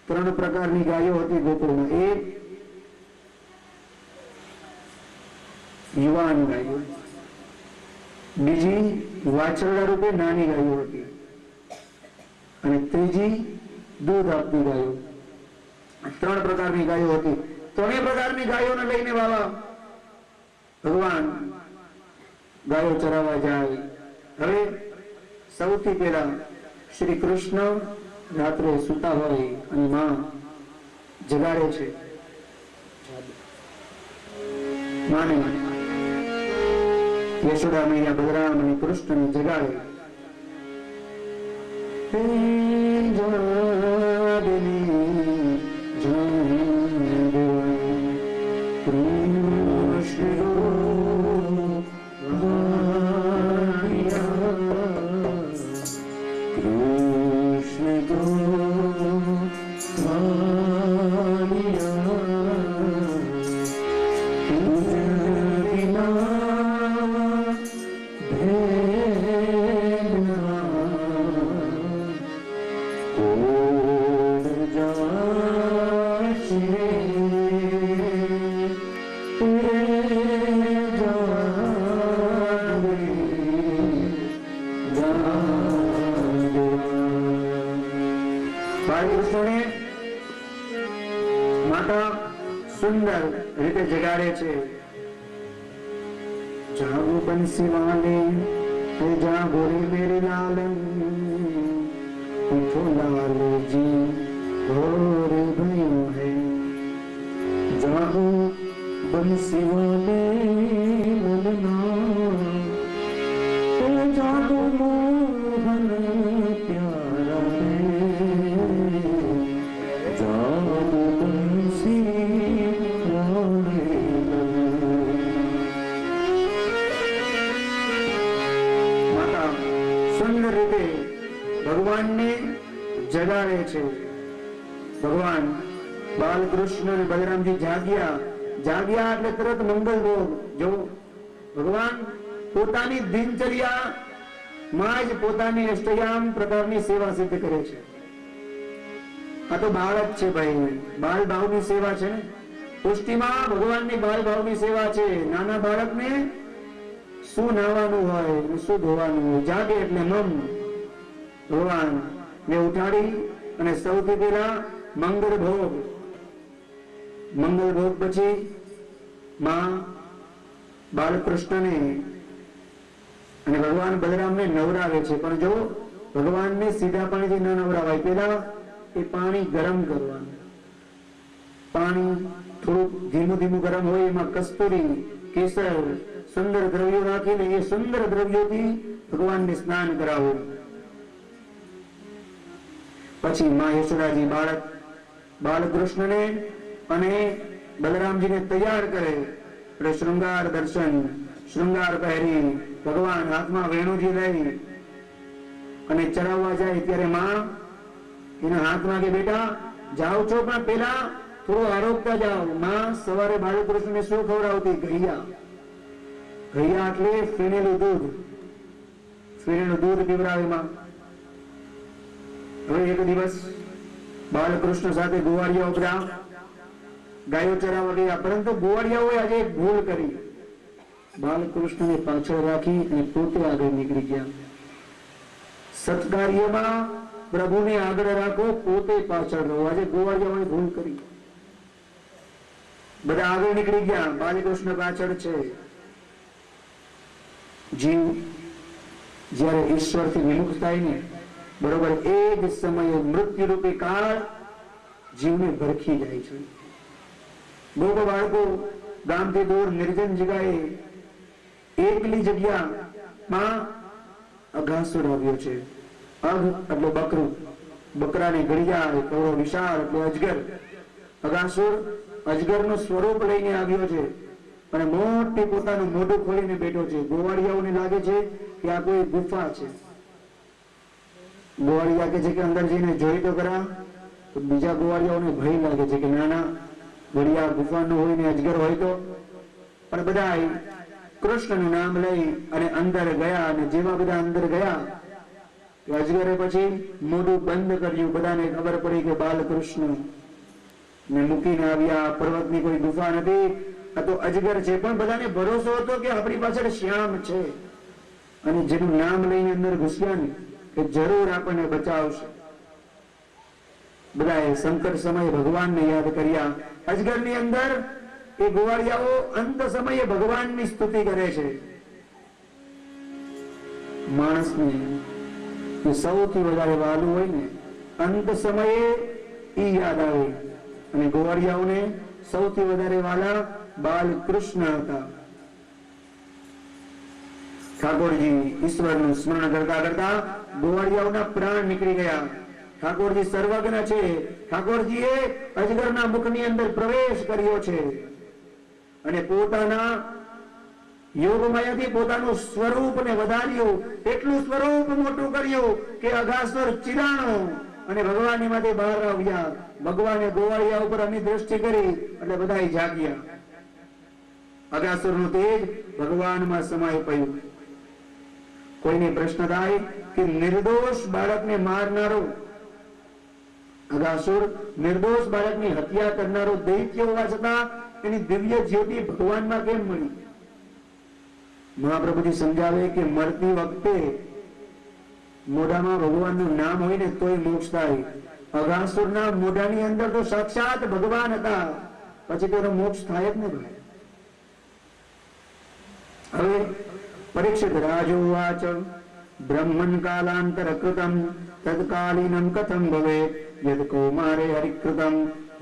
3 પ્રકારની ગાયો હતી ગોકુળમાં. એક યુવાન ગાયો, બીજી વાછરડા રૂપે નાની ગાયો હતી, અને ત્રીજી દૂધ આપતી ગાયો. 3 પ્રકારની ગાયો હતી. 3 પ્રકારની ગાયોને લઈને બાબા ભગવાન ગાયો ચરાવવા જાય. હવે સૌથી પહેલા શ્રી કૃષ્ણ રાત્રે સૂતા હોય અને માં જગાડે છે. માને યશોદા મૈયા બલરામ અને કૃષ્ણને જગાડે. બાળકૃષ્ણને માતા સુંદર રીતે જગાડે છે. જાગો બંસી વાલે જાગો રે મેરે લાલ, ઉઠો લાલજી और भयो है. जागो बंसी वाले ललना, जागो मोहन प्यारा है, जागो बंसी वाले माता सुंदर રીતે ભગવાનને જગાડે છે. ભગવાન બાલકૃષ્ણ અને બલરામજી જાગ્યા એટલે તરત મંગલ ભોગ. જો ભગવાન પોતાની દિનચર્યા માં જ પોતાની અષ્ટયામ પ્રકારની સેવા સિદ્ધ કરે છે. આ તો બાળક છે ભાઈ, બાળ ભાવની સેવા છે ને. પુષ્ટિમાં ભગવાનની બાળ ભાવની સેવા છે. નાના બાળકને શું નાવાનું હોય, શું ધોવાનું હોય, જાગે એટલે મમ ભગવાન ને ઉઠાડી અને સૌથી પહેલા મંગળ ભોગ પછી માં બાલકૃષ્ણને અને ભગવાન બલરામને નવરાવે છે. પણ જો ભગવાનને સીધા પાણીથી ન નવરાવાય, પેલા એ પાણી ગરમ કરવાનું. પાણી થોડુંક ધીમું ધીમું ગરમ હોય, એમાં કસ્તુરી, કેસર, સુંદર દ્રવ્યો નાખીને એ સુંદર દ્રવ્યોથી ભગવાનને સ્નાન કરાવવું. પછી માં યશોદાજી બાલકૃષ્ણને અને બલરામજીને તૈયાર કરે. એટલે શૃંગાર દર્શન, શૃંગાર પહેરી ભગવાન હાથમાં વેણુજી લઈ અને ચરાવવા જાય. ત્યારે માં એના હાથમાં કે બેટા જાઓ છો, પણ પેલા થોડું આરોગતા જાઓ. માં સવારે બાલકૃષ્ણને શું ખવડાવતી? ઘૈયા એટલે ફીણેલું દૂધ પીવડાવે માં. હવે એક દિવસ બાલકૃષ્ણ સાથે ગોવાળિયાઓ બધા ગાયો ચરાવવા ગયા, પરંતુ ગોવાળિયાઓએ આજે એક ભૂલ કરી. બાલકૃષ્ણને પાછળ રાખી અને પોતે આગળ નીકળી ગયા. સત્કાર્યમાં પ્રભુને આગળ રાખો, પોતે પાછળ રહો. આજે ગોવાળિયાઓએ ભૂલ કરી. બધા આગળ નીકળી ગયા, બાલકૃષ્ણ પાછળ છે. જીવ જ્યારે ઈશ્વરથી વિમુખ થાય ને, બરોબર એ જ સમયે મૃત્યુ રૂપી કાળ જીવને ભરખી જાય છે. ગોપ બાળકો ગામથી દૂર નિર્જન જગ્યાએ એકલી જગ્યામાં અઘાસુર આવ્યો છે. અઘ એટલે બકરું, બકરાને ઘડિયાળ, કવરો વિશાળ એટલે અજગર. અઘાસુર અજગરનું સ્વરૂપ લઈને આવ્યો છે અને મોટી પોતાનું મોઢું ખોલીને બેઠો છે. ગોવાળિયાઓને લાગે છે કે આ કોઈ ગુફા છે. ગોવાળિયા કે છે કે અંદર જઈને જોઈ તો ખરા, તો બીજા ગોવાળિયાઓને ભય લાગે છે કે ના ના, વળી આ ગુફાનું હોય ને અજગર હોય તો, પણ બધા કૃષ્ણનું નામ લઈ અને અંદર ગયા, અને જેવા બધા અંદર ગયા તો અજગરે પછી મોઢું બંધ કર્યું. બધાને ખબર પડી કે બાલકૃષ્ણ ને મૂકીને આવ્યા. પર્વતની કોઈ ગુફા નથી, આ તો અજગર છે. પણ બધાને ભરોસો હતો કે આપણી પાછળ શ્યામ છે, અને જેનું નામ લઈને અંદર ઘૂસ્યા ને કે જરૂર આપણને બચાવશે. બધાએ સંકટ સમયે ભગવાનને યાદ કર્યા. અજગરની અંદર એ ગોવાળિયાઓ અંત સમયે ભગવાનની સ્તુતિ કરે છે. માણસને જે સૌથી વધારે વાલું હોય ને અંત સમયે ઈ યાદ આવે, અને ગોવાળિયાઓને સૌથી વધારે વાલા બાલકૃષ્ણ હતા. ઠાકોરજી ઈશ્વરનું સ્મરણ કરતા કરતા ગોવાળિયાઓના પ્રાણ નીકળી ગયા. ઠાકોરજી સર્વજ્ઞ છે. ઠાકોરજીએ અજગરના મુખની અંદર પ્રવેશ કર્યો છે અને પોતાના યોગમાયાથી પોતાનું સ્વરૂપને વધાર્યું. એટલું સ્વરૂપ મોટું કર્યું કે અઘાસુર ચિરાણો અને ભગવાનની માંથી બહાર આવ્યા. ભગવાને ગોવાળિયા ઉપર અમી દ્રષ્ટિ કરી એટલે બધા જાગ્યા. અઘાસુરનું તેજ ભગવાનમાં સમાઈ પડ્યું. કોઈને પ્રશ્ન થાય કે નિર્દોષ બાળકને મારનારો અઘાસુર, નિર્દોષ બાળકની હત્યા કરનારો દૈત્ય હોવા છતાં એની દિવ્ય જ્યોતિ ભગવાનમાં કેમ મળી? મહાપ્રભુજી સમજાવે કે મરતી વખતે મોઢામાં ભગવાનનું નામ હોય ને તોય મોક્ષ થાય. અઘાસુરના મોઢાની અંદર તો સાક્ષાત ભગવાન હતા, પછી તેનો મોક્ષ થાય જ ને ભાઈ. હવે પરીક્ષિત રાજોવાચ બ્રહ્મન કાલાંતર કૃતમ તત્કાલીનમ કથમ ભવે યદ કૌમારે હરિકૃતમ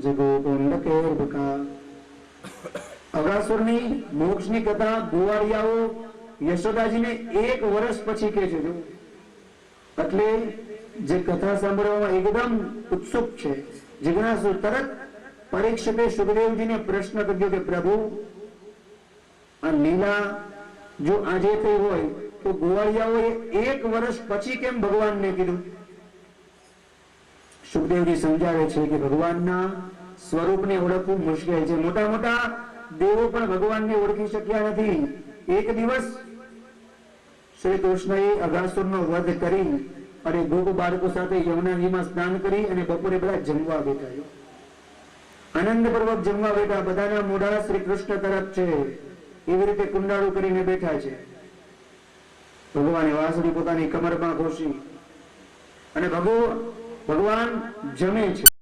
જગોપોંડકેર્ભકા. અઘાસુરની મોક્ષની કથા ગોવાળિયાઓ યશોદાજીને 1 વર્ષ પછી કહે છે. એટલે જે કથા સાંભળવામાં એકદમ ઉત્સુક છે, જિજ્ઞાસુ, તરત પરીક્ષિતે સુખદેવજીને પ્રશ્ન કર્યો કે પ્રભુ, આ લીલા જો આજે થઈ હોય તો ગોવાળિયાઓએ 1 વર્ષ પછી કેમ ભગવાનને કીધું? સુખદેવજી સમજાવે છે કે ભગવાનના સ્વરૂપને ઓળખવું મુશ્કેલ છે. મોટા મોટા દેવો પણ ભગવાનને ઓળખી શક્યા નથી. એક દિવસ શ્રી કૃષ્ણએ અઘાસુરનો વધ કરી અને ગોપ બાળકો સાથે યમુનાજીમાં સ્નાન કરી અને બપોરે બધા જમવા બેઠા. આનંદપૂર્વક જમવા બેઠા. બધાના મોઢા શ્રી કૃષ્ણ તરફ છે, એવી રીતે કુંડાળું કરીને બેઠા છે. ભગવાને વાંસળી પોતાની કમરમાં ઘોષી અને ભગવાન જમે છે.